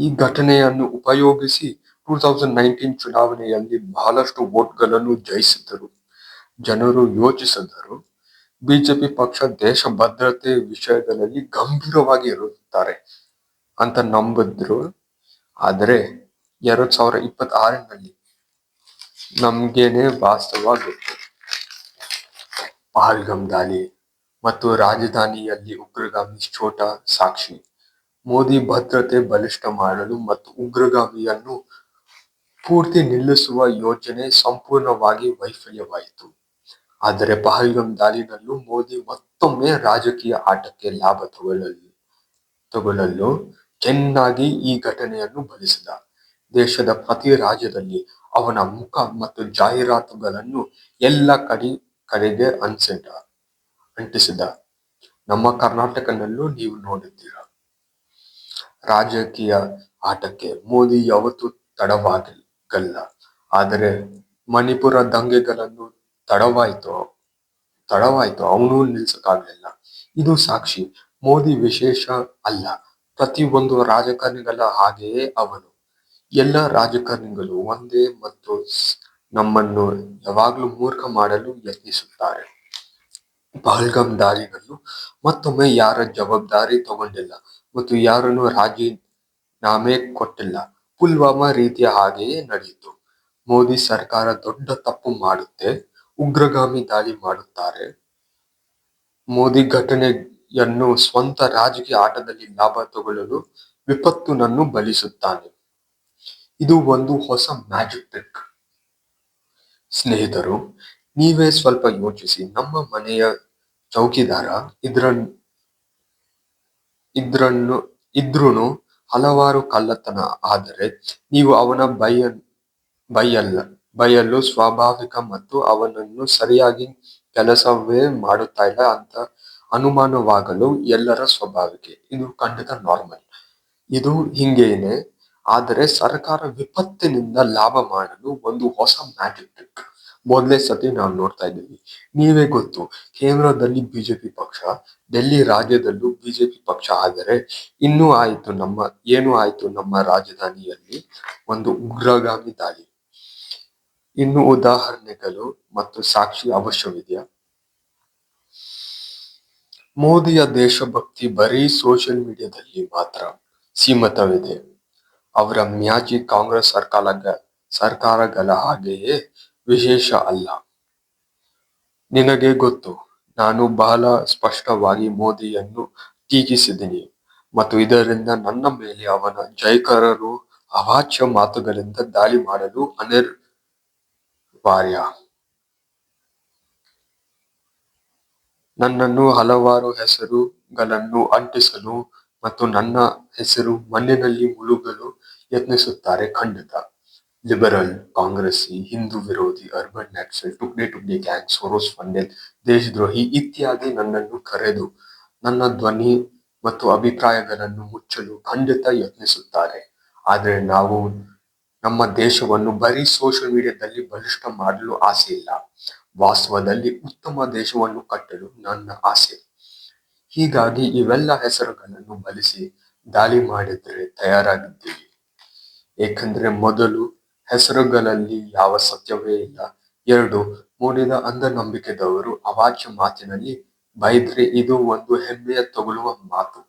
ಈ ಘಟನೆಯನ್ನು ಉಪಯೋಗಿಸಿ 2019 ಚುನಾವಣೆಯಲ್ಲಿ ಬಹಳಷ್ಟು ವೋಟ್ಗಳನ್ನು ಜಯಿಸಿದರು. ಜನರು ಯೋಚಿಸಿದರು, ಬಿಜೆಪಿ ಪಕ್ಷ ದೇಶ ಭದ್ರತೆ ವಿಷಯಗಳಲ್ಲಿ ಗಂಭೀರವಾಗಿ ಇರುತ್ತಾರೆ ಅಂತ ನಂಬಿದ್ರು. ಆದರೆ 2026ನಲ್ಲಿ ನಮ್ಗೇನೆ ವಾಸ್ತವ ಗೊತ್ತು. ಪಹಲ್ಗಾಮ್ ದಾಳಿ ಮತ್ತು ರಾಜಧಾನಿಯಲ್ಲಿ ಉಗ್ರಗಾಮಿ ಸ್ಫೋಟ ಸಾಕ್ಷಿ. ಮೋದಿ ಭದ್ರತೆ ಬಲಿಷ್ಠ ಮಾಡಲು ಮತ್ತು ಉಗ್ರಗಾಮಿಯನ್ನು ಪೂರ್ತಿ ನಿಲ್ಲಿಸುವ ಯೋಜನೆ ಸಂಪೂರ್ಣವಾಗಿ ವೈಫಲ್ಯವಾಯಿತು. ಆದರೆ ಪಹಲ್ಗಾಮ್ ದಾಳಿನಲ್ಲೂ ಮೋದಿ ಮತ್ತೊಮ್ಮೆ ರಾಜಕೀಯ ಆಟಕ್ಕೆ ಲಾಭ ತಗೊಳ್ಳಲು ಚೆನ್ನಾಗಿ ಈ ಘಟನೆಯನ್ನು ಬಳಸಿದ. ದೇಶದ ಪ್ರತಿ ರಾಜ್ಯದಲ್ಲಿ ಅವನ ಮುಖ ಮತ್ತು ಜಾಹೀರಾತುಗಳನ್ನು ಎಲ್ಲ ಕಡೆಗೆ ಅಂಟಿಸಿದ. ನಮ್ಮ ಕರ್ನಾಟಕನಲ್ಲೂ ನೀವು ನೋಡಿದ್ದೀರ. ರಾಜಕೀಯ ಆಟಕ್ಕೆ ಮೋದಿ ಯಾವತ್ತೂ ತಡವಾಗಲ್ಲ. ಆದರೆ ಮಣಿಪುರ ದಂಗೆಗಳನ್ನು ತಡವಾಯ್ತು ಅವನು ನಿಲ್ಸಕ್ಕಾಗಲಿಲ್ಲ. ಇದು ಸಾಕ್ಷಿ. ಮೋದಿ ವಿಶೇಷ ಅಲ್ಲ, ಪ್ರತಿಯೊಂದು ರಾಜಕಾರಣಿಗಳ ಹಾಗೆಯೇ ಅವನು. ಎಲ್ಲ ರಾಜಕಾರಣಿಗಳು ಒಂದೇ ಮತ್ತು ನಮ್ಮನ್ನು ಯಾವಾಗ್ಲೂ ಮೂರ್ಖ ಮಾಡಲು ಯತ್ನಿಸುತ್ತಾರೆ. ಪಹಲ್ಗಾಮ್ ದಾಳಿನಲ್ಲೂ ಮತ್ತೊಮ್ಮೆ ಯಾರ ಜವಾಬ್ದಾರಿ ತಗೊಂಡಿಲ್ಲ ಮತ್ತು ಯಾರನ್ನು ರಾಜೀನಾಮೆ ಕೊಟ್ಟಿಲ್ಲ. ಪುಲ್ವಾಮಾ ರೀತಿಯ ಹಾಗೆಯೇ ನಡೆಯಿತು. ಮೋದಿ ಸರ್ಕಾರ ದೊಡ್ಡ ತಪ್ಪು ಮಾಡುತ್ತೆ, ಉಗ್ರಗಾಮಿ ದಾಳಿ ಮಾಡುತ್ತಾರೆ. ಮೋದಿ ಘಟನೆಯನ್ನು ಸ್ವಂತ ರಾಜಕೀಯ ಆಟದಲ್ಲಿ ಲಾಭ ತಗೊಳ್ಳಲು ವಿಪತ್ತನ್ನು ಬಳಸುತ್ತಾನೆ. ಇದು ಒಂದು ಹೊಸ ಮ್ಯಾಜಿಕ್ ಟ್ರಿಕ್. ಸ್ನೇಹಿತರು, ನೀವೇ ಸ್ವಲ್ಪ ಯೋಚಿಸಿ. ನಮ್ಮ ಮನೆಯ ಚೌಕಿದಾರ ಇದ್ರೂನು ಹಲವಾರು ಕಳ್ಳತನ ಆದರೆ ನೀವು ಅವನ ಬೈಯಲು ಸ್ವಾಭಾವಿಕ ಮತ್ತು ಅವನನ್ನು ಸರಿಯಾಗಿ ಕೆಲಸವೇ ಮಾಡುತ್ತಾ ಇಲ್ಲ ಅಂತ ಅನುಮಾನವಾಗಲು ಎಲ್ಲರ ಸ್ವಾಭಾವಿಕ. ಇದು ಖಂಡಿತ ನಾರ್ಮಲ್. ಇದು ಹಿಂಗೇನೆ. ಆದರೆ ಸರ್ಕಾರ ವಿಪತ್ತಿನಿಂದ ಲಾಭ ಮಾಡಲು ಒಂದು ಹೊಸ ಮ್ಯಾಜಿಕ್ ಟ್ರಿಕ್ ಮೊದಲೇ ಸತಿ ನಾವು ನೋಡ್ತಾ ಇದ್ದೀವಿ. ನೀವೇ ಗೊತ್ತು, ಕೇಂದ್ರದಲ್ಲಿ ಬಿಜೆಪಿ ಪಕ್ಷ, ಡೆಲ್ಲಿ ರಾಜ್ಯದಲ್ಲೂ ಬಿಜೆಪಿ ಪಕ್ಷ. ಆದರೆ ಏನು ಆಯ್ತು ನಮ್ಮ ರಾಜಧಾನಿಯಲ್ಲಿ ಒಂದು ಉಗ್ರಗಾಮಿ ದಾಳಿ. ಇನ್ನು ಉದಾಹರಣೆಗಳು ಮತ್ತು ಸಾಕ್ಷಿ ಅವಶ್ಯವಿದೆಯಾ? ಮೋದಿಯ ದೇಶಭಕ್ತಿ ಬರೀ ಸೋಷಿಯಲ್ ಮೀಡಿಯಾದಲ್ಲಿ ಮಾತ್ರ ಸೀಮಿತವಿದೆ. ಅವರ ಮ್ಯಾಜಿಕ್ ಕಾಂಗ್ರೆಸ್ ಸರ್ಕಾರಗಳ ಹಾಗೆಯೇ ವಿಶೇಷ ಅಲ್ಲ. ನಿನಗೆ ಗೊತ್ತು, ನಾನು ಬಹಳ ಸ್ಪಷ್ಟವಾಗಿ ಮೋದಿಯನ್ನು ಟೀಕಿಸಿದ್ದೀನಿ ಮತ್ತು ಇದರಿಂದ ನನ್ನ ಮೇಲೆ ಅವನ ಜೈಕಾರರು ಅವಾಚ್ಯ ಮಾತುಗಳಿಂದ ದಾಳಿ ಮಾಡಲು ಅನಿವಾರ್ಯ. ನನ್ನನ್ನು ಹಲವಾರು ಹೆಸರುಗಳನ್ನು ಅಂಟಿಸಲು ಮತ್ತು ನನ್ನ ಹೆಸರು ಮಣ್ಣಿನಲ್ಲಿ ಮುಳುಗಲು ಯತ್ನಿಸುತ್ತಾರೆ. ಖಂಡಿತ. ಲಿಬರಲ್, ಕಾಂಗ್ರೆಸ್ಸಿ, ಹಿಂದೂ ವಿರೋಧಿ, ಅರ್ಬನ್ ನಕ್ಸಲ್, ಟುಕ್ಡೆ ಗ್ಯಾಂಗ್, ಸೋರೋಸ್ ಫಂಡೆಡ್ ದೇಶದ್ರೋಹಿ ಇತ್ಯಾದಿ ನನ್ನನ್ನು ಕರೆದು ನನ್ನ ಧ್ವನಿ ಮತ್ತು ಅಭಿಪ್ರಾಯಗಳನ್ನು ಮುಚ್ಚಲು ಖಂಡಿತ ಯತ್ನಿಸುತ್ತಾರೆ. ಆದರೆ ನಮ್ಮ ದೇಶವನ್ನು ಬರೀ ಸೋಷಿಯಲ್ ಮೀಡಿಯಾದಲ್ಲಿ ಬಲಿಷ್ಠ ಮಾಡಲು ಆಸೆ ಇಲ್ಲ. ವಾಸ್ತವದಲ್ಲಿ ಉತ್ತಮ ದೇಶವನ್ನು ಕಟ್ಟಲು ನನ್ನ ಆಸೆ. ಹೀಗಾಗಿ ಇವೆಲ್ಲ ಹೆಸರುಗಳನ್ನು ಬಳಸಿ ದಾಳಿ ಮಾಡಿದ್ರೆ ತಯಾರಾಗಿದ್ದೀವಿ. ಏಕೆಂದ್ರೆ ಮೊದಲು, ಹೆಸರುಗಳಲ್ಲಿ ಯಾವ ಸತ್ಯವೇ ಇಲ್ಲ. 2, ಮೂಡಿದ ಅಂಧನಂಬಿಕೆದವರು ಅವಾಚ್ಯ ಮಾತಿನಲ್ಲಿ ಬೈದ್ರೆ ಇದು ಒಂದು ಹೆಮ್ಮೆಯ ತಗೊಳ್ಳುವ ಮಾತು.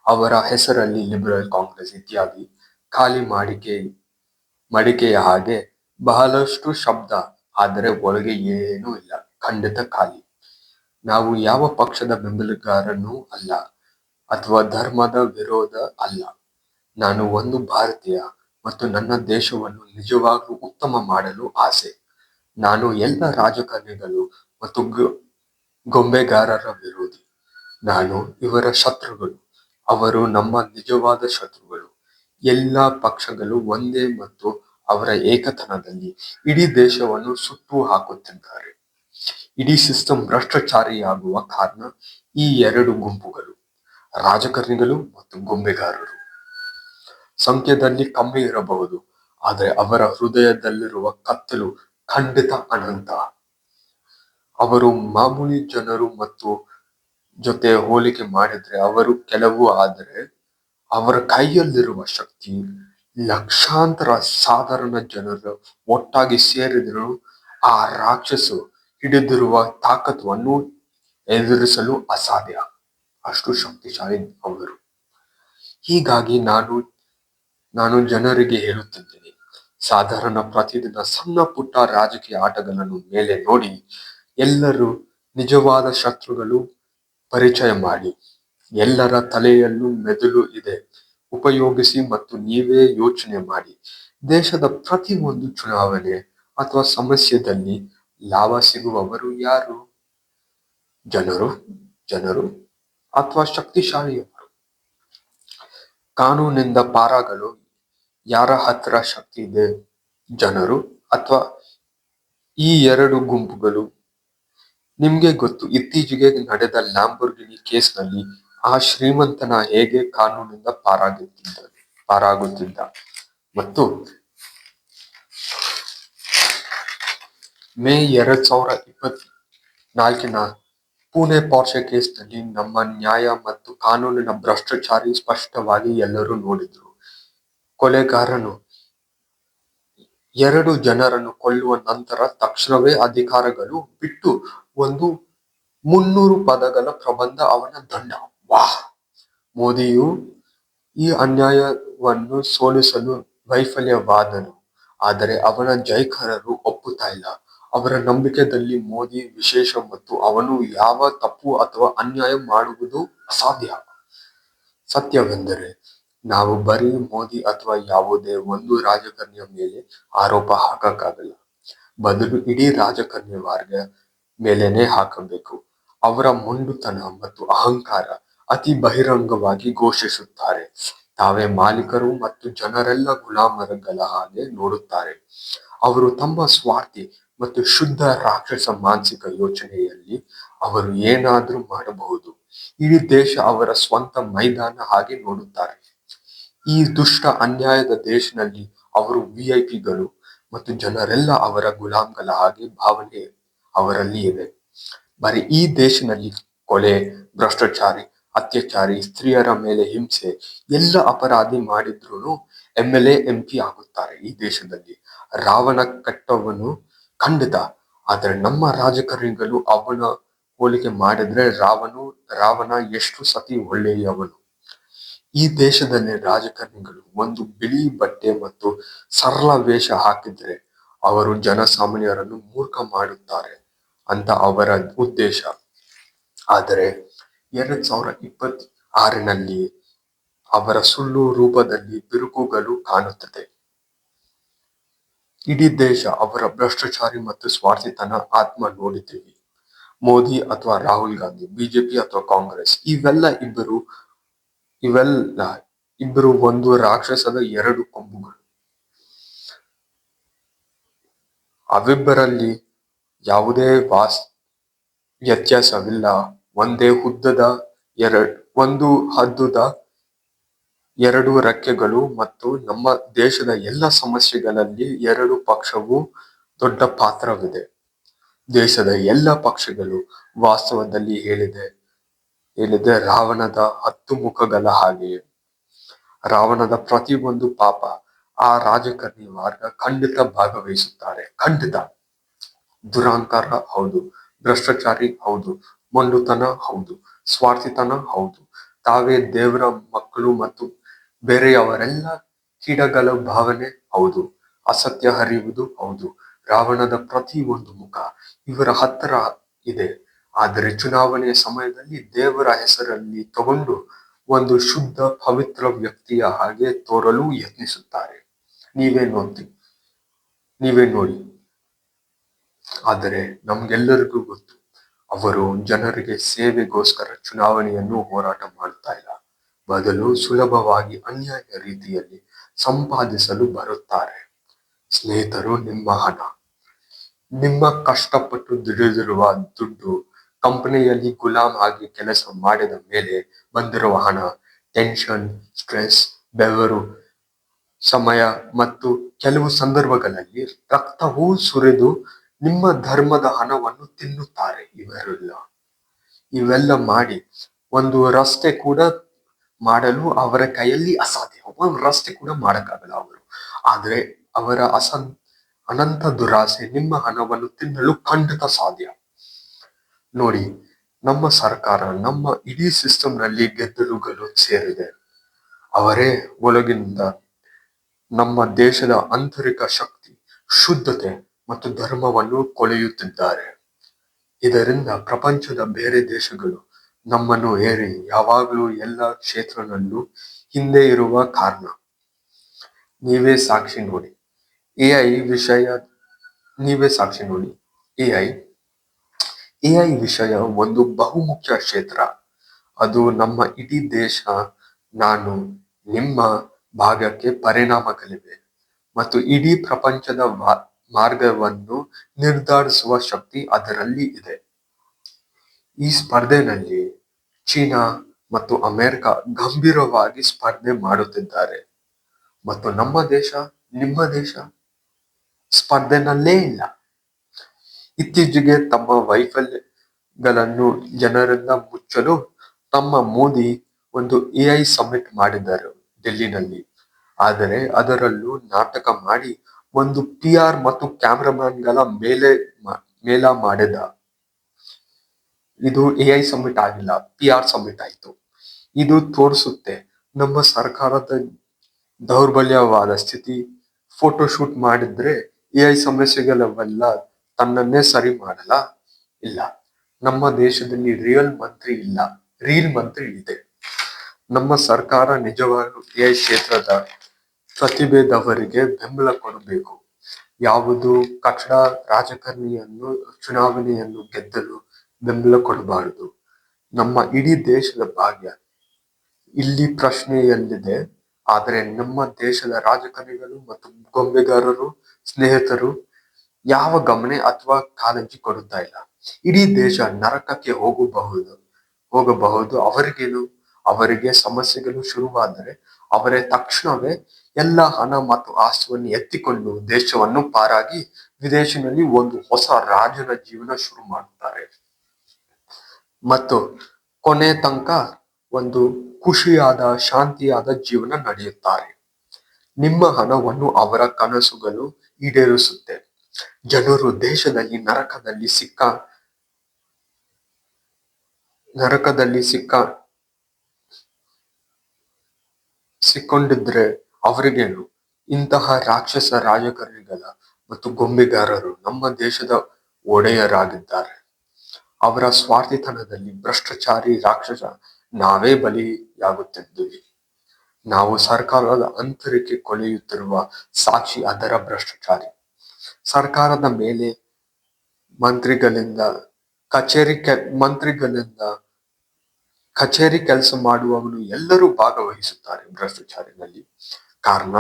ಅವರ ಹೆಸರಲ್ಲಿ ಲಿಬರಲ್, ಕಾಂಗ್ರೆಸ್ ಇತ್ಯಾದಿ ಖಾಲಿ ಮಡಿಕೆಯ ಹಾಗೆ ಬಹಳಷ್ಟು ಶಬ್ದ, ಆದರೆ ಒಳಗೆ ಏನೂ ಇಲ್ಲ. ಖಂಡಿತ ಖಾಲಿ. ನಾವು ಯಾವ ಪಕ್ಷದ ಬೆಂಬಲಿಗರನೂ ಅಲ್ಲ ಅಥವಾ ಧರ್ಮದ ವಿರೋಧ ಅಲ್ಲ. ನಾನು ಒಂದು ಭಾರತೀಯ ಮತ್ತು ನನ್ನ ದೇಶವನ್ನು ನಿಜವಾಗ್ಲೂ ಉತ್ತಮ ಮಾಡಲು ಆಸೆ. ನಾನು ಎಲ್ಲ ರಾಜಕಾರಣಿಗಳು ಮತ್ತು ಗೊಂಬೆಗಾರರ ವಿರೋಧಿ. ನಾನು ಇವರ ಶತ್ರುಗಳು, ಅವರು ನಮ್ಮ ನಿಜವಾದ ಶತ್ರುಗಳು. ಎಲ್ಲಾ ಪಕ್ಷಗಳು ಒಂದೇ ಮತ್ತು ಅವರ ಏಕತನದಲ್ಲಿ ಇಡೀ ದೇಶವನ್ನು ಸುಟ್ಟು ಹಾಕುತ್ತಿದ್ದಾರೆ. ಇಡೀ ಸಿಸ್ಟಮ್ ಭ್ರಷ್ಟಾಚಾರಿಯಾಗುವ ಕಾರಣ ಈ ಎರಡು ಗುಂಪುಗಳು, ರಾಜಕಾರಣಿಗಳು ಮತ್ತು ಗೊಂಬೆಗಾರರು. ಸಂಖ್ಯೆಯಲ್ಲಿ ಕಮ್ಮಿ ಇರಬಹುದು, ಆದರೆ ಅವರ ಹೃದಯದಲ್ಲಿರುವ ಕತ್ತಲು ಖಂಡಿತ ಅನಂತ. ಅವರು ಮಾಮೂಲಿ ಜನರು ಮತ್ತು ಜೊತೆ ಹೋಲಿಕೆ ಮಾಡಿದ್ರೆ ಅವರು ಕೆಲವು, ಆದರೆ ಅವರ ಕೈಯಲ್ಲಿರುವ ಶಕ್ತಿ ಲಕ್ಷಾಂತರ ಸಾಧಾರಣ ಜನರು ಒಟ್ಟಾಗಿ ಸೇರಿದರೂ ಆ ರಾಕ್ಷಸು ಹಿಡಿದಿರುವ ತಾಕತ್ವನ್ನು ಎದುರಿಸಲು ಅಸಾಧ್ಯ. ಅಷ್ಟು ಶಕ್ತಿಶಾಲಿ ಅವರು. ಹೀಗಾಗಿ ನಾನು ಜನರಿಗೆ ಹೇಳುತ್ತಿದ್ದೇನೆ, ಸಾಧಾರಣ ಪ್ರತಿದಿನ ಸಣ್ಣ ಪುಟ್ಟ ರಾಜಕೀಯ ಆಟಗಳನ್ನು ಮೇಲೆ ನೋಡಿ ಎಲ್ಲರೂ ನಿಜವಾದ ಶತ್ರುಗಳು ಪರಿಚಯ ಮಾಡಿ. ಎಲ್ಲರ ತಲೆಯಲ್ಲೂ ಮೆದುಳು ಇದೆ, ಉಪಯೋಗಿಸಿ ಮತ್ತು ನೀವೇ ಯೋಚನೆ ಮಾಡಿ. ದೇಶದ ಪ್ರತಿ ಒಂದು ಚುನಾವಣೆ ಅಥವಾ ಸಮಸ್ಯೆಯಲ್ಲಿ ಲಾಭ ಸಿಗುವವರು ಯಾರು? ಜನರು ಅಥವಾ ಶಕ್ತಿಶಾಲಿಯವರು? ಕಾನೂನಿಂದ ಪಾರಾಗಲು ಯಾರ ಹತ್ರ ಶಕ್ತಿ ಇದೆ? ಜನರು ಅಥವಾ ಈ ಎರಡು ಗುಂಪುಗಳು? ನಿಮ್ಗೆ ಗೊತ್ತು, ಇತ್ತೀಚೆಗೆ ನಡೆದ ಲ್ಯಾಂಬೋರ್ಗಿನಿ ಕೇಸ್ನಲ್ಲಿ ಆ ಶ್ರೀಮಂತನ ಹೇಗೆ ಕಾನೂನಿಂದ ಪಾರಾಗುತ್ತಿದ್ದ. ಮತ್ತು ಮೇ 2024ನ ಪುಣೆ ಪೋರ್ಷೆ ಕೇಸ್ನಲ್ಲಿ ನಮ್ಮ ನ್ಯಾಯ ಮತ್ತು ಕಾನೂನಿನ ಭ್ರಷ್ಟಾಚಾರಿ ಸ್ಪಷ್ಟವಾಗಿ ಎಲ್ಲರೂ ನೋಡಿದ್ರು. ಕೊಲೆಗಾರನು 2 ಜನರನ್ನು ಕೊಲ್ಲುವ ನಂತರ ತಕ್ಷಣವೇ ಅಧಿಕಾರಿಗಳು ಬಿಟ್ಟು ಒಂದು 300 ಪದಗಳ ಪ್ರಬಂಧ ಅವನ ದಂಡ. ವಾಹ್! ಮೋದಿಯು ಈ ಅನ್ಯಾಯವನ್ನು ಸೋಲಿಸಲು ವೈಫಲ್ಯವಾದನು, ಆದರೆ ಅವನ ಜೈಕಾರರು ಒಪ್ಪುತ್ತಾ ಇಲ್ಲ. ಅವರ ನಂಬಿಕೆಯಲ್ಲಿ ಮೋದಿ ವಿಶೇಷ ಮತ್ತು ಅವನು ಯಾವ ತಪ್ಪು ಅಥವಾ ಅನ್ಯಾಯ ಮಾಡುವುದು ಅಸಾಧ್ಯ. ಸತ್ಯವೆಂದರೆ ನಾವು ಬರೀ ಮೋದಿ ಅಥವಾ ಯಾವುದೇ ಒಂದು ರಾಜಕಾರಣಿಯ ಮೇಲೆ ಆರೋಪ ಹಾಕಕ್ಕಾಗಲ್ಲ. ಬದಲು ಇಡೀ ರಾಜಕಾರಣಿ ವರ್ಗ ಮೇಲೇನೆ ಹಾಕಬೇಕು. ಅವರ ಮೊಂಡುತನ ಮತ್ತು ಅಹಂಕಾರ ಅತಿ ಬಹಿರಂಗವಾಗಿ ಘೋಷಿಸುತ್ತಾರೆ. ತಾವೇ ಮಾಲೀಕರು ಮತ್ತು ಜನರೆಲ್ಲ ಗುಲಾಮರುಗಳ ಹಾಗೆ ನೋಡುತ್ತಾರೆ. ಅವರು ತಮ್ಮ ಸ್ವಾರ್ಥಿ ಮತ್ತು ಶುದ್ಧ ರಾಕ್ಷಸ ಮಾನಸಿಕ ಯೋಚನೆಯಲ್ಲಿ ಅವರು ಏನಾದ್ರೂ ಮಾಡಬಹುದು. ಇಡೀ ದೇಶ ಅವರ ಸ್ವಂತ ಮೈದಾನ ಹಾಗೆ ನೋಡುತ್ತಾರೆ. ಈ ದುಷ್ಟ ಅನ್ಯಾಯದ ದೇಶದಲ್ಲಿ ಅವರು ವಿಐಪಿಗಳು ಮತ್ತು ಜನರೆಲ್ಲ ಅವರ ಗುಲಾಮ್ಗಳ ಹಾಗೆ ಭಾವನೆ ಅವರಲ್ಲಿ ಇದೆ. ಬರೀ ಈ ದೇಶದಲ್ಲಿ ಕೊಲೆ, ಭ್ರಷ್ಟಾಚಾರಿ, ಅತ್ಯಾಚಾರಿ, ಸ್ತ್ರೀಯರ ಮೇಲೆ ಹಿಂಸೆ ಎಲ್ಲ ಅಪರಾಧಿ ಮಾಡಿದ್ರು MLA MP ಆಗುತ್ತಾರೆ ಈ ದೇಶದಲ್ಲಿ. ರಾವಣ ಕೆಟ್ಟವನು ಖಂಡಿತ, ಆದರೆ ನಮ್ಮ ರಾಜಕಾರಣಿಗಳು ಅವನ ಹೋಲಿಕೆ ಮಾಡಿದ್ರೆ ರಾವಣ ಎಷ್ಟು ಸತಿ ಒಳ್ಳೆಯವನು. ಈ ದೇಶದಲ್ಲಿ ರಾಜಕಾರಣಿಗಳು ಒಂದು ಬಿಳಿ ಬಟ್ಟೆ ಮತ್ತು ಸರಳ ವೇಷ ಹಾಕಿದ್ರೆ ಅವರು ಜನಸಾಮಾನ್ಯರನ್ನು ಮೂರ್ಖ ಮಾಡುತ್ತಾರೆ ಅಂತ ಅವರ ಉದ್ದೇಶ. ಆದರೆ 2026ನಲ್ಲಿ ಅವರ ಸುಳ್ಳು ರೂಪದಲ್ಲಿ ಬಿರುಕುಗಳು ಕಾಣುತ್ತದೆ. ಇಡೀ ದೇಶ ಅವರ ಭ್ರಷ್ಟಾಚಾರಿ ಮತ್ತು ಸ್ವಾರ್ಥಿತನ ಆತ್ಮ ನೋಡಿದ್ದೀವಿ. ಮೋದಿ ಅಥವಾ ರಾಹುಲ್ ಗಾಂಧಿ, ಬಿಜೆಪಿ ಅಥವಾ ಕಾಂಗ್ರೆಸ್, ಇವೆಲ್ಲ ಇಬ್ಬರು ಒಂದು ರಾಕ್ಷಸದ 2 ಕೊಂಬುಗಳು. ಅವಿಬ್ಬರಲ್ಲಿ ಯಾವುದೇ ವ್ಯತ್ಯಾಸವಿಲ್ಲ. ಒಂದು ಹದ್ದುದ 2 ರೆಕ್ಕೆಗಳು. ಮತ್ತು ನಮ್ಮ ದೇಶದ ಎಲ್ಲ ಸಮಸ್ಯೆಗಳಲ್ಲಿ 2 ಪಕ್ಷವೂ ದೊಡ್ಡ ಪಾತ್ರವಿದೆ. ದೇಶದ ಎಲ್ಲ ಪಕ್ಷಗಳು ವಾಸ್ತವದಲ್ಲಿ ಹೇಳಿದೆ ರಾವಣದ 10 ಮುಖಗಳ ಹಾಗೆಯೇ. ರಾವಣದ ಪ್ರತಿಯೊಂದು ಪಾಪ ಆ ರಾಜಕಾರಣಿ ವರ್ಗ ಖಂಡಿತ ಭಾಗವಹಿಸುತ್ತಾರೆ. ಖಂಡಿತ. ದುರಹಂಕಾರ ಹೌದು, ಭ್ರಷ್ಟಾಚಾರಿ ಹೌದು, ಮೊಂಡುತನ ಹೌದು, ಸ್ವಾರ್ಥಿತನ ಹೌದು, ತಾವೇ ದೇವರ ಮಕ್ಕಳು ಮತ್ತು ಬೇರೆಯವರೆಲ್ಲ ಕೀಡಗಳ ಭಾವನೆ ಹೌದು, ಅಸತ್ಯ ಹರಿಯುವುದು ಹೌದು. ರಾವಣದ ಪ್ರತಿಯೊಂದು ಮುಖ ಇವರ ಹತ್ತಿರ ಇದೆ. ಆದರೆ ಚುನಾವಣೆಯ ಸಮಯದಲ್ಲಿ ದೇವರ ಹೆಸರಲ್ಲಿ ತಗೊಂಡು ಒಂದು ಶುದ್ಧ ಪವಿತ್ರ ವ್ಯಕ್ತಿಯ ಹಾಗೆ ತೋರಲು ಯತ್ನಿಸುತ್ತಾರೆ. ನೀವೇ ನೋಡಿ. ಆದರೆ ನಮ್ಗೆಲ್ಲರಿಗೂ ಗೊತ್ತು, ಅವರು ಜನರಿಗೆ ಸೇವೆಗೋಸ್ಕರ ಚುನಾವಣೆಯನ್ನು ಹೋರಾಟ ಮಾಡುತ್ತಾ ಇಲ್ಲ, ಬದಲು ಸುಲಭವಾಗಿ ಅನ್ಯಾಯ ರೀತಿಯಲ್ಲಿ ಸಂಪಾದಿಸಲು ಬರುತ್ತಾರೆ. ಸ್ನೇಹಿತರು, ನಿಮ್ಮ ಹಣ, ನಿಮ್ಮ ಕಷ್ಟಪಟ್ಟು ದುಡಿದಿರುವ ದುಡ್ಡು, ಕಂಪನಿಯಲ್ಲಿ ಗುಲಾಮ್ ಆಗಿ ಕೆಲಸ ಮಾಡಿದ ಮೇಲೆ ಬಂದಿರುವ ಹಣ, ಟೆನ್ಷನ್, ಸ್ಟ್ರೆಸ್, ಬೆವರು, ಸಮಯ ಮತ್ತು ಕೆಲವು ಸಂದರ್ಭಗಳಲ್ಲಿ ರಕ್ತವೂ ಸುರಿದು ನಿಮ್ಮ ಧರ್ಮದ ಹಣವನ್ನು ತಿನ್ನುತ್ತಾರೆ. ಇವೆಲ್ಲ ಮಾಡಿ ಒಂದು ರಸ್ತೆ ಕೂಡ ಮಾಡಲು ಅವರ ಕೈಯಲ್ಲಿ ಅಸಾಧ್ಯ. ಒಂದು ರಸ್ತೆ ಕೂಡ ಮಾಡಕ್ಕಾಗಲ್ಲ ಅವರು. ಆದ್ರೆ ಅವರ ಅನಂತ ದುರಾಸೆ ನಿಮ್ಮ ಹಣವನ್ನು ತಿನ್ನಲು ಖಂಡಿತ ಸಾಧ್ಯ. ನೋಡಿ, ನಮ್ಮ ಸರ್ಕಾರ ನಮ್ಮ ಇಡೀ ಸಿಸ್ಟಮ್ ನಲ್ಲಿ ಗೆದ್ದಲುಗಳು ಸೇರಿದೆ. ಅವರೇ ಒಳಗಿನಿಂದ ನಮ್ಮ ದೇಶದ ಆಂತರಿಕ ಶಕ್ತಿ, ಶುದ್ಧತೆ ಮತ್ತು ಧರ್ಮವನ್ನು ಕೊಳೆಯುತ್ತಿದ್ದಾರೆ. ಇದರಿಂದ ಪ್ರಪಂಚದ ಬೇರೆ ದೇಶಗಳು ನಮ್ಮನ್ನು ಏರಿ ಯಾವಾಗಲೂ ಎಲ್ಲ ಕ್ಷೇತ್ರದಲ್ಲೂ ಹಿಂದೆ ಇರುವ ಕಾರಣ ನೀವೇ ಸಾಕ್ಷಿ ನೋಡಿ. ಎಐ ವಿಷಯ ನೀವೇ ಸಾಕ್ಷಿ ನೋಡಿ. ಎಐ ವಿಷಯ ಒಂದು ಬಹುಮುಖ್ಯ ಕ್ಷೇತ್ರ. ಅದು ನಮ್ಮ ಇಡೀ ದೇಶ, ನಾನು, ನಿಮ್ಮ ಭಾಗಕ್ಕೆ ಪರಿಣಾಮಗಳಿವೆ ಮತ್ತು ಇಡೀ ಪ್ರಪಂಚದ ಮಾರ್ಗವನ್ನು ನಿರ್ಧರಿಸುವ ಶಕ್ತಿ ಅದರಲ್ಲಿ ಇದೆ. ಈ ಸ್ಪರ್ಧೆನಲ್ಲಿ ಚೀನಾ ಮತ್ತು ಅಮೆರಿಕ ಗಂಭೀರವಾಗಿ ಸ್ಪರ್ಧೆ ಮಾಡುತ್ತಿದ್ದಾರೆ ಮತ್ತು ನಮ್ಮ ದೇಶ, ನಿಮ್ಮ ದೇಶ ಸ್ಪರ್ಧೆನಲ್ಲೇ ಇಲ್ಲ. ಇತ್ತೀಚೆಗೆ ತಮ್ಮ ವೈಫಲ್ಯಗಳನ್ನು ಜನರಿಂದ ಮುಚ್ಚಲು ತಮ್ಮ ಮೋದಿ ಒಂದು ಎಐ ಸಮಿಟ್ ಮಾಡಿದ್ದಾರೆ ಡೆಲ್ಲಿನಲ್ಲಿ. ಆದರೆ ಅದರಲ್ಲೂ ನಾಟಕ ಮಾಡಿ ಒಂದು PR ಮತ್ತು ಕ್ಯಾಮ್ರಾಮನ್ಗಳ ಮೇಲ ಮಾಡಿದ. ಇದು ಎಐ ಸಮಿಟ್ ಆಗಿಲ್ಲ, PR ಸಮಿಟ್ ಆಯ್ತು. ಇದು ತೋರಿಸುತ್ತೆ ನಮ್ಮ ಸರ್ಕಾರದ ದೌರ್ಬಲ್ಯವಾದ ಸ್ಥಿತಿ. ಫೋಟೋಶೂಟ್ ಮಾಡಿದ್ರೆ ಎಐ ಸಮಸ್ಯೆಗಳವೆಲ್ಲ ತನ್ನನ್ನೇ ಸರಿ ಮಾಡಲ್ಲ. ಇಲ್ಲ, ನಮ್ಮ ದೇಶದಲ್ಲಿ ರಿಯಲ್ ಮಂತ್ರಿ ಇಲ್ಲ, ರೀಲ್ ಮಂತ್ರಿ ಇದೆ. ನಮ್ಮ ಸರ್ಕಾರ ನಿಜವಾಗ್ಲೂ ಎಐ ಕ್ಷೇತ್ರದ ಪ್ರತಿಭೆದವರಿಗೆ ಬೆಂಬಲ ಕೊಡಬೇಕು. ಯಾವುದು ಕಚಡ ರಾಜಕಾರಣಿಯನ್ನು ಚುನಾವಣೆಯನ್ನು ಗೆದ್ದಲು ಬೆಂಬಲ ಕೊಡಬಾರದು. ನಮ್ಮ ಇಡೀ ದೇಶದ ಭಾಗ್ಯ ಇಲ್ಲಿ ಪ್ರಶ್ನೆಯಲ್ಲಿದೆ. ಆದರೆ ನಮ್ಮ ದೇಶದ ರಾಜಕಾರಣಿಗಳು ಮತ್ತು ಗೊಂಬೆಗಾರರು, ಸ್ನೇಹಿತರು ಯಾವ ಗಮನ ಅಥವಾ ಕಾಳಜಿ ಕೊಡುತ್ತಾ ಇಲ್ಲ. ಇಡೀ ದೇಶ ನರಕಕ್ಕೆ ಹೋಗಬಹುದು. ಅವರಿಗೆ ಸಮಸ್ಯೆಗಳು ಶುರುವಾದರೆ ಅವರೇ ತಕ್ಷಣವೇ ಎಲ್ಲ ಹಣ ಮತ್ತು ಆಸ್ತಿಯನ್ನು ಎತ್ತಿಕೊಂಡು ದೇಶವನ್ನು ಪಾರಾಗಿ ವಿದೇಶಿನಲ್ಲಿ ಒಂದು ಹೊಸ ರಾಜನ ಜೀವನ ಶುರು ಮಾಡುತ್ತಾರೆ ಮತ್ತು ಕೊನೆ ತನಕ ಒಂದು ಖುಷಿಯಾದ, ಶಾಂತಿಯಾದ ಜೀವನ ನಡೆಯುತ್ತಾರೆ. ನಿಮ್ಮ ಹಣವನ್ನು ಅವರ ಕನಸುಗಳು ಈಡೇರಿಸುತ್ತೆ. ಜನರು ದೇಶದಲ್ಲಿ ನರಕದಲ್ಲಿ ಸಿಕ್ಕೊಂಡಿದ್ರೆ ಅವರಿಗೇನು? ಇಂತಹ ರಾಕ್ಷಸ ರಾಜಕಾರಣಿಗಳ ಮತ್ತು ಗೊಂಬೆಗಾರರು ನಮ್ಮ ದೇಶದ ಒಡೆಯರಾಗಿದ್ದಾರೆ. ಅವರ ಸ್ವಾರ್ಥಿತನದಲ್ಲಿ ಭ್ರಷ್ಟಾಚಾರಿ ರಾಕ್ಷಸ ನಾವೇ ಬಲಿಯಾಗುತ್ತಿದ್ದೀವಿ. ನಾವು ಸರ್ಕಾರದ ಆಂತರಿಕ ಕೊಳೆಯುತ್ತಿರುವ ಸಾಕ್ಷಿ. ಅದರ ಭ್ರಷ್ಟಾಚಾರಿ ಸರ್ಕಾರದ ಮೇಲೆ ಮಂತ್ರಿಗಳಿಂದ ಕಚೇರಿ ಕೆಲಸ ಮಾಡುವವರು ಎಲ್ಲರೂ ಭಾಗವಹಿಸುತ್ತಾರೆ ಭ್ರಷ್ಟಾಚಾರದಲ್ಲಿ. ಕಾರಣ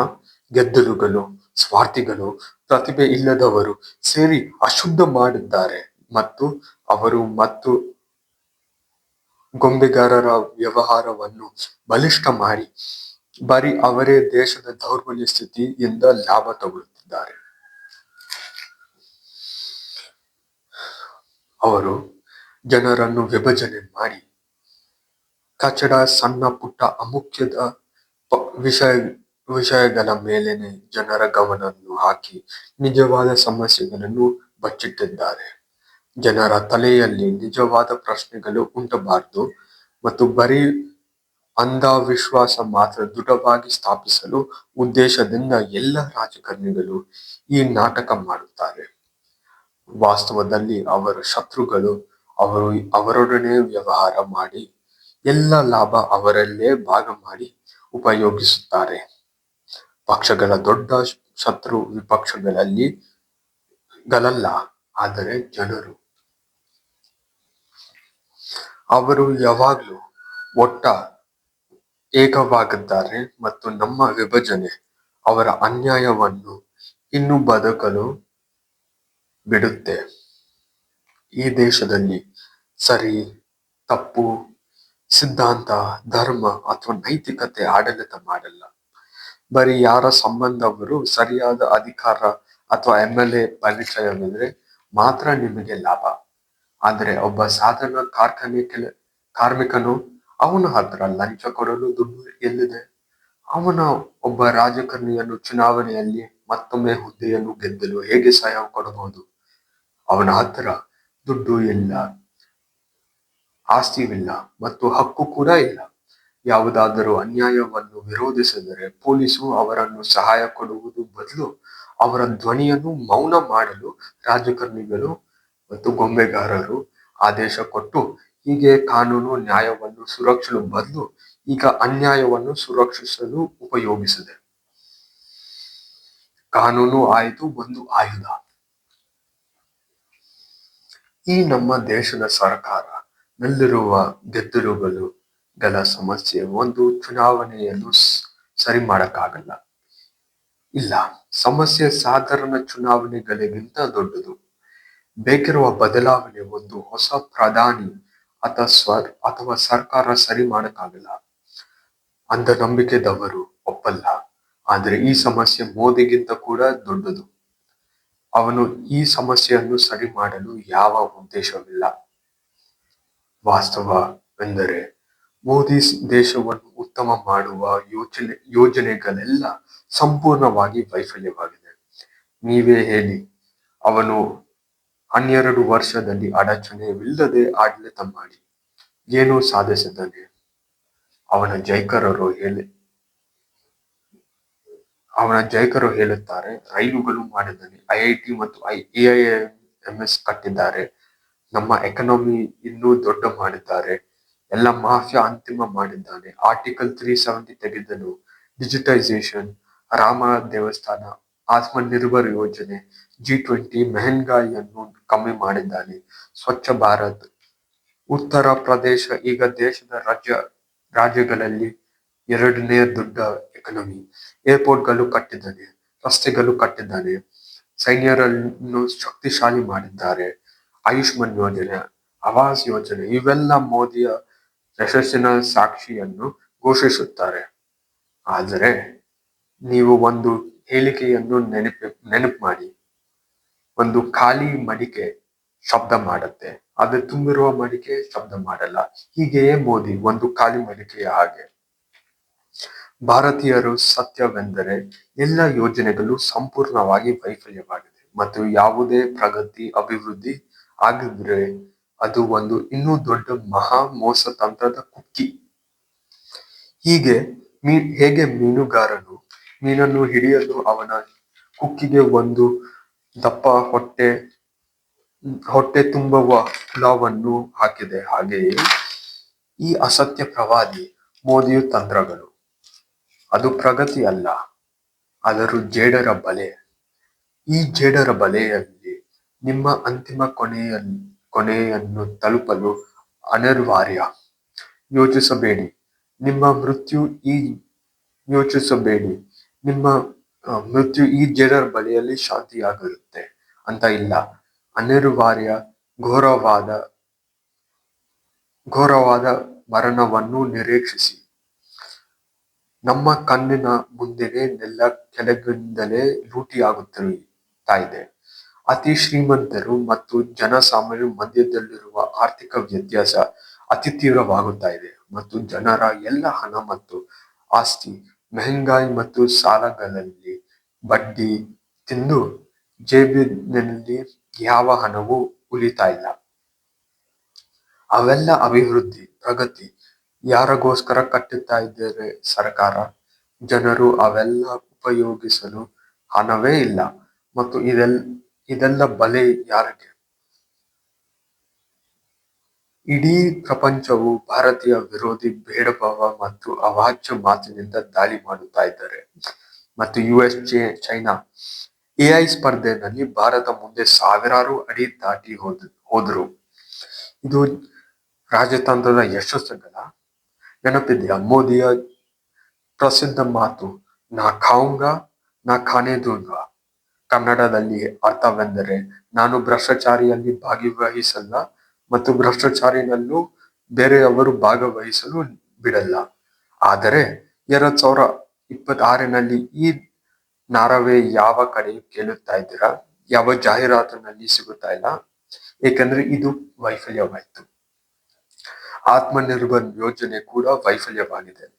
ಗೆದ್ದಲುಗಳು, ಸ್ವಾರ್ಥಿಗಳು, ಪ್ರತಿಭೆ ಇಲ್ಲದವರು ಸೇರಿ ಅಶುದ್ಧ ಮಾಡಿದ್ದಾರೆ ಮತ್ತು ಅವರು ಮತ್ತು ಗೊಂಬೆಗಾರರ ವ್ಯವಹಾರವನ್ನು ಬಲಿಷ್ಠ ಮಾಡಿ ಬರೀ ಅವರೇ ದೇಶದ ದೌರ್ಬಲ್ಯ ಸ್ಥಿತಿಯಿಂದ ಲಾಭ ತಗೊಳ್ಳುತ್ತಿದ್ದಾರೆ. ಅವರು ಜನರನ್ನು ವಿಭಜನೆ ಮಾಡಿ ಕಚಡ, ಸಣ್ಣ ಪುಟ್ಟ ಅಮುಖ್ಯದ ವಿಷಯಗಳ ಮೇಲೇನೆ ಜನರ ಗಮನವನ್ನು ಹಾಕಿ ನಿಜವಾದ ಸಮಸ್ಯೆಗಳನ್ನು ಬಚ್ಚಿಟ್ಟಿದ್ದಾರೆ. ಜನರ ತಲೆಯಲ್ಲಿ ನಿಜವಾದ ಪ್ರಶ್ನೆಗಳು ಉಂಟಬಾರದು ಮತ್ತು ಬರೀ ಅಂಧವಿಶ್ವಾಸ ಮಾತ್ರ ದೃಢವಾಗಿ ಸ್ಥಾಪಿಸಲು ಉದ್ದೇಶದಿಂದ ಎಲ್ಲ ರಾಜಕಾರಣಿಗಳು ಈ ನಾಟಕ ಮಾಡುತ್ತಾರೆ. ವಾಸ್ತವದಲ್ಲಿ ಅವರ ಶತ್ರುಗಳು ಅವರೊಡನೆ ವ್ಯವಹಾರ ಮಾಡಿ ಎಲ್ಲ ಲಾಭ ಅವರಲ್ಲೇ ಭಾಗ ಮಾಡಿ ಉಪಯೋಗಿಸುತ್ತಾರೆ. ಪಕ್ಷಗಳ ದೊಡ್ಡ ಶತ್ರು ವಿಪಕ್ಷಗಳಲ್ಲ, ಆದರೆ ಜನರು. ಅವರು ಯಾವಾಗ್ಲೂ ಒಟ್ಟ ಏಕವಾಗಿದ್ದಾರೆ ಮತ್ತು ನಮ್ಮ ವಿಭಜನೆ ಅವರ ಅನ್ಯಾಯವನ್ನು ಇನ್ನೂ ಬದುಕಲು ಬಿಡುತ್ತೆ. ಈ ದೇಶದಲ್ಲಿ ಸರಿ ತಪ್ಪು ಸಿದ್ಧಾಂತ ಧರ್ಮ ಅಥವಾ ನೈತಿಕತೆ ಆಡಳಿತ ಮಾಡಲ್ಲ. ಬರೀ ಯಾರ ಸಂಬಂಧವರು ಸರಿಯಾದ ಅಧಿಕಾರ ಅಥವಾ MLA ಪರಿಚಯವಿದ್ರೆ ಮಾತ್ರ ನಿಮಗೆ ಲಾಭ. ಆದ್ರೆ ಒಬ್ಬ ಸಾಧಾರಣ ಕಾರ್ಮಿಕನು ಅವನ ಹತ್ರ ಲಂಚ ಕೊಡಲು ದುಡ್ಡು ಎಲ್ಲಿದೆ? ಒಬ್ಬ ರಾಜಕಾರಣಿಯನ್ನು ಚುನಾವಣೆಯಲ್ಲಿ ಮತ್ತೊಮ್ಮೆ ಹುದ್ದೆಯನ್ನು ಗೆದ್ದಲು ಹೇಗೆ ಸಹಾಯ ಕೊಡಬಹುದು? ಅವನ ಹತ್ರ ದುಡ್ಡು ಇಲ್ಲ, ಆಸ್ತಿವಿಲ್ಲ ಮತ್ತು ಹಕ್ಕು ಕೂಡ ಇಲ್ಲ. ಯಾವುದಾದರೂ ಅನ್ಯಾಯವನ್ನು ವಿರೋಧಿಸಿದರೆ ಪೊಲೀಸು ಅವರನ್ನು ಸಹಾಯ ಕೊಡುವುದು ಬದಲು ಅವರ ಧ್ವನಿಯನ್ನು ಮೌನ ಮಾಡಲು ರಾಜಕಾರಣಿಗಳು ಮತ್ತು ಗೊಂಬೆಗಾರರು ಆದೇಶ ಕೊಟ್ಟು ಹೀಗೆ ಕಾನೂನು ನ್ಯಾಯವನ್ನು ಸುರಕ್ಷಿಸಲು ಬದಲು ಈಗ ಅನ್ಯಾಯವನ್ನು ಸುರಕ್ಷಿಸಲು ಉಪಯೋಗಿಸಿದೆ. ಕಾನೂನು ಆಯಿತು ಒಂದು ಆಯುಧ. ಈ ನಮ್ಮ ದೇಶದ ಸರ್ಕಾರ ನಲ್ಲಿರುವ ಗೆದ್ದಲುಗಳ ಸಮಸ್ಯೆ ಒಂದು ಚುನಾವಣೆಯನ್ನು ಸರಿ ಮಾಡಕ್ಕಾಗಲ್ಲ. ಇಲ್ಲ, ಸಮಸ್ಯೆ ಸಾಧಾರಣ ಚುನಾವಣೆಗಳಿಗಿಂತ ದೊಡ್ಡದು. ಬೇಕಿರುವ ಬದಲಾವಣೆ ಒಂದು ಹೊಸ ಪ್ರಧಾನಿ ಅಥವಾ ಸರ್ಕಾರ ಸರಿ ಮಾಡಕ್ಕಾಗಲ್ಲ ಅಂದ ನಂಬಿಕೆದವರು ಒಪ್ಪಲ್ಲ. ಆದ್ರೆ ಈ ಸಮಸ್ಯೆ ಮೋದಿಗಿಂತ ಕೂಡ ದೊಡ್ಡದು. ಅವನು ಈ ಸಮಸ್ಯೆಯನ್ನು ಸರಿ ಮಾಡಲು ಯಾವ ಉದ್ದೇಶವಿಲ್ಲ. ವಾಸ್ತವವೆಂದರೆ ಮೋದಿ ದೇಶವನ್ನು ಉತ್ತಮ ಮಾಡುವ ಯೋಜನೆಗಳೆಲ್ಲ ಸಂಪೂರ್ಣವಾಗಿ ವೈಫಲ್ಯವಾಗಿದೆ. ನೀವೇ ಹೇಳಿ, ಅವನು 12 ವರ್ಷದಲ್ಲಿ ಅಡಚಣೆವಿಲ್ಲದೆ ಆಡಳಿತ ಮಾಡಿ ಏನು ಸಾಧಿಸಿದ್ದಾನೆ? ಅವನ ಜೈಕರು ಹೇಳುತ್ತಾರೆ, ರೈಲುಗಳು ಮಾಡಿದ್ದಾನೆ, IIT ಮತ್ತು AIMS ಕಟ್ಟಿದ್ದಾರೆ, ನಮ್ಮ ಎಕಾನಮಿ ಇನ್ನೂ ದೊಡ್ಡ ಮಾಡಿದ್ದಾರೆ, ಎಲ್ಲ ಮಾಫಿಯಾ ಅಂತಿಮ ಮಾಡಿದ್ದಾನೆ, ಆರ್ಟಿಕಲ್ 370 ತೆಗೆದನು, ಡಿಜಿಟೈಸೇಷನ್, ರಾಮ ದೇವಸ್ಥಾನ, ಆತ್ಮನಿರ್ಭರ್ ಯೋಜನೆ, G20 ಮೆಹಂಗಾಯಿಯನ್ನು ಕಮ್ಮಿ ಮಾಡಿದ್ದಾನೆ, ಸ್ವಚ್ಛ ಭಾರತ್. ಉತ್ತರ ಪ್ರದೇಶ ಈಗ ದೇಶದ ರಾಜ್ಯಗಳಲ್ಲಿ 2ನೇ ದೊಡ್ಡ ಎಕಾನಮಿ. ಏರ್ಪೋರ್ಟ್ಗಳು ಕಟ್ಟಿದ್ದಾನೆ, ರಸ್ತೆಗಳು ಕಟ್ಟಿದ್ದಾನೆ, ಸೈನ್ಯರನ್ನು ಶಕ್ತಿಶಾಲಿ ಮಾಡಿದ್ದಾರೆ, ಆಯುಷ್ಮಾನ್ ಯೋಜನೆ, ಆವಾಸ್ ಯೋಜನೆ, ಇವೆಲ್ಲ ಮೋದಿಯ ಯಶಸ್ಸಿನ ಸಾಕ್ಷಿಯನ್ನು ಘೋಷಿಸುತ್ತಾರೆ. ಆದರೆ ನೀವು ಒಂದು ಹೇಳಿಕೆಯನ್ನು ನೆನಪು ಮಾಡಿ, ಒಂದು ಖಾಲಿ ಮಡಿಕೆ ಶಬ್ದ ಮಾಡುತ್ತೆ, ಆದ್ರೆ ತುಂಬಿರುವ ಮಡಿಕೆ ಶಬ್ದ ಮಾಡಲ್ಲ. ಹೀಗೆಯೇ ಮೋದಿ ಒಂದು ಖಾಲಿ ಮಡಿಕೆಯ ಹಾಗೆ. ಭಾರತೀಯರು ಸತ್ಯವೆಂದರೆ ಎಲ್ಲ ಯೋಜನೆಗಳು ಸಂಪೂರ್ಣವಾಗಿ ವೈಫಲ್ಯವಾಗಿದೆ ಮತ್ತು ಯಾವುದೇ ಪ್ರಗತಿ ಅಭಿವೃದ್ಧಿ ಆಗಿದ್ರೆ ಅದು ಒಂದು ಇನ್ನೂ ದೊಡ್ಡ ಮಹಾ ಮೋಸತಂತ್ರದ ಕುಕ್ಕಿ. ಹೇಗೆ ಮೀನುಗಾರನು ಮೀನನ್ನು ಹಿಡಿಯಲು ಅವನ ಕುಕ್ಕಿಗೆ ಒಂದು ದಪ್ಪ ಹೊಟ್ಟೆ ತುಂಬುವ ಹುಳವನ್ನು ಹಾಕಿದೆ, ಹಾಗೆಯೇ ಈ ಅಸತ್ಯ ಪ್ರವಾದಿ ಮೋದಿಯ ತಂತ್ರಗಳು. ಅದು ಪ್ರಗತಿ ಅಲ್ಲ, ಆದರೂ ಜೇಡರ ಬಲೆ. ಈ ಜೇಡರ ಬಲೆಯಲ್ಲಿ ನಿಮ್ಮ ಅಂತಿಮ ಕೊನೆಯನ್ನು ತಲುಪಲು ಅನಿವಾರ್ಯ. ಯೋಚಿಸಬೇಡಿ ನಿಮ್ಮ ಮೃತ್ಯು ಈ ಜೇಡರ ಬಲೆಯಲ್ಲಿ ಶಾಂತಿಯಾಗಿರುತ್ತೆ ಅಂತ ಇಲ್ಲ. ಅನಿವಾರ್ಯ ಘೋರವಾದ ಮರಣವನ್ನು ನಿರೀಕ್ಷಿಸಿ. ನಮ್ಮ ಕಣ್ಣಿನ ಮುಂದೆನೆ ನೆಲ ಕೆಳಗಿಂದಲೇ ಲೂಟಿಯಾಗುತ್ತಾ ಇದೆ. ಅತಿ ಶ್ರೀಮಂತರು ಮತ್ತು ಜನಸಾಮಾನ್ಯರ ಮಧ್ಯದಲ್ಲಿರುವ ಆರ್ಥಿಕ ವ್ಯತ್ಯಾಸ ಅತಿ ತೀವ್ರವಾಗುತ್ತಾ ಇದೆ ಮತ್ತು ಜನರ ಎಲ್ಲ ಹಣ ಮತ್ತು ಆಸ್ತಿ ಮೆಹಂಗಾಯಿ ಮತ್ತು ಸಾಲಗಳಲ್ಲಿ ಬಡ್ಡಿ ತಿಂದು ಜೇಬಿನಲ್ಲಿ ಯಾವ ಹಣವೂ ಉಳಿತಾ ಇಲ್ಲ. ಅವೆಲ್ಲ ಅಭಿವೃದ್ಧಿ ಪ್ರಗತಿ ಯಾರಿಗೋಸ್ಕರ ಕಟ್ಟುತ್ತಾ ಇದ್ದಾರೆ ಸರ್ಕಾರ? ಜನರು ಅವೆಲ್ಲ ಉಪಯೋಗಿಸಲು ಹಣವೇ ಇಲ್ಲ. ಮತ್ತು ಇದೆಲ್ಲ ಬಲೆ ಯಾರಿಗೆ? ಇಡೀ ಪ್ರಪಂಚವು ಭಾರತೀಯ ವಿರೋಧಿ ಭೇದಭಾವ ಮತ್ತು ಅವಾಚ್ಯ ಮಾತಿನಿಂದ ದಾಳಿ ಮಾಡುತ್ತಾ ಇದ್ದಾರೆ. ಮತ್ತು US, ಚೈನಾ AI ಸ್ಪರ್ಧೆಯಲ್ಲಿ ಭಾರತ ಮುಂದೆ ಸಾವಿರಾರು ಅಡಿ ದಾಟಿ ಹೋದ್ರು. ಇದು ರಾಜತಂತ್ರದ ಯಶಸ್ಸುಗಳ ನೆನಪಿದೆಯಾ? ಮೋದಿಯ ಪ್ರಸಿದ್ಧ ಮಾತು ನಾ ಖಾऊंगा ನಾ ಖಾನೆ दूंगा. ಕನ್ನಡದಲ್ಲಿ ಅರ್ಥವೆಂದರೆ ನಾನು ಭ್ರಷ್ಟಾಚಾರಿಯಲ್ಲಿ ಭಾಗವಹಿಸಲ್ಲ ಮತ್ತು ಭ್ರಷ್ಟಾಚಾರಿನಲ್ಲೂ ಬೇರೆಯವರು ಭಾಗವಹಿಸಲು ಬಿಡಲ್ಲ. ಆದರೆ 2026ರಲ್ಲಿ ಈ ನಾರವೇ ಯಾವ ಕಡೆಯೂ ಕೇಳುತ್ತಾ ಇದ್ದೀರಾ? ಯಾವ ಜಾಹೀರಾತಿನಲ್ಲಿ ಸಿಗುತ್ತಾ ಇಲ್ಲ. ಏಕೆಂದ್ರೆ ಇದು ವೈಫಲ್ಯವಾಯಿತು. ಆತ್ಮನಿರ್ಭರ್ ಯೋಜನೆ ಕೂಡ ವೈಫಲ್ಯವಾಗಿದೆ.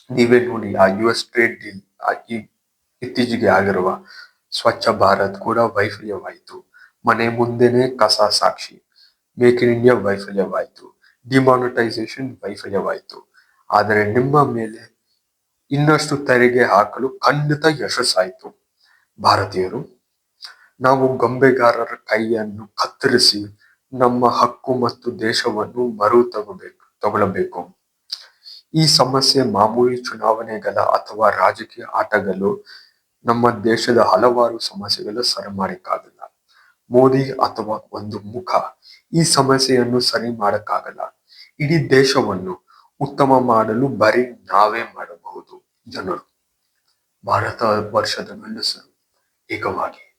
ನೀವೇ ನೋಡಿ, ಆ US ಟ್ರೇಡ್ ಡೀಲ್, ಇತ್ತೀಚೆಗೆ ಆಗಿರುವ ಸ್ವಚ್ಛ ಭಾರತ್ ಕೂಡ ವೈಫಲ್ಯವಾಯಿತು. ಮನೆ ಮುಂದೆನೆ ಕಸ ಸಾಕ್ಷಿ. ಮೇಕ್ ಇನ್ ಇಂಡಿಯಾ ವೈಫಲ್ಯವಾಯಿತು. ಡಿಮಾನಿಟೈಸೇಷನ್ ವೈಫಲ್ಯವಾಯಿತು. ಆದರೆ ನಿಮ್ಮ ಮೇಲೆ ಇನ್ನಷ್ಟು ತೆರಿಗೆ ಹಾಕಲು ಖಂಡಿತ ಯಶಸ್ಸಾಯಿತು. ಭಾರತೀಯರು ನಾವು ಗೊಂಬೆಗಾರರ ಕೈಯನ್ನು ಕತ್ತರಿಸಿ ನಮ್ಮ ಹಕ್ಕು ಮತ್ತು ದೇಶವನ್ನು ತಗೊಳ್ಳಬೇಕು. ಈ ಸಮಸ್ಯೆ ಮಾಮೂಲಿ ಚುನಾವಣೆಗಳ ಅಥವಾ ರಾಜಕೀಯ ಆಟಗಳು ನಮ್ಮ ದೇಶದ ಹಲವಾರು ಸಮಸ್ಯೆಗಳು ಸರಿ ಮಾಡಕ್ಕಾಗಲ್ಲ. ಮೋದಿ ಅಥವಾ ಒಂದು ಮುಖ ಈ ಸಮಸ್ಯೆಯನ್ನು ಸರಿ ಮಾಡಕ್ಕಾಗಲ್ಲ. ಇಡೀ ದೇಶವನ್ನು ಉತ್ತಮ ಮಾಡಲು ಬರೀ ನಾವೇ ಮಾಡಬಹುದು. ಜನರು, ಭಾರತ ವರ್ಷದ ಗಂಡಸರು ಏಕವಾಗಿ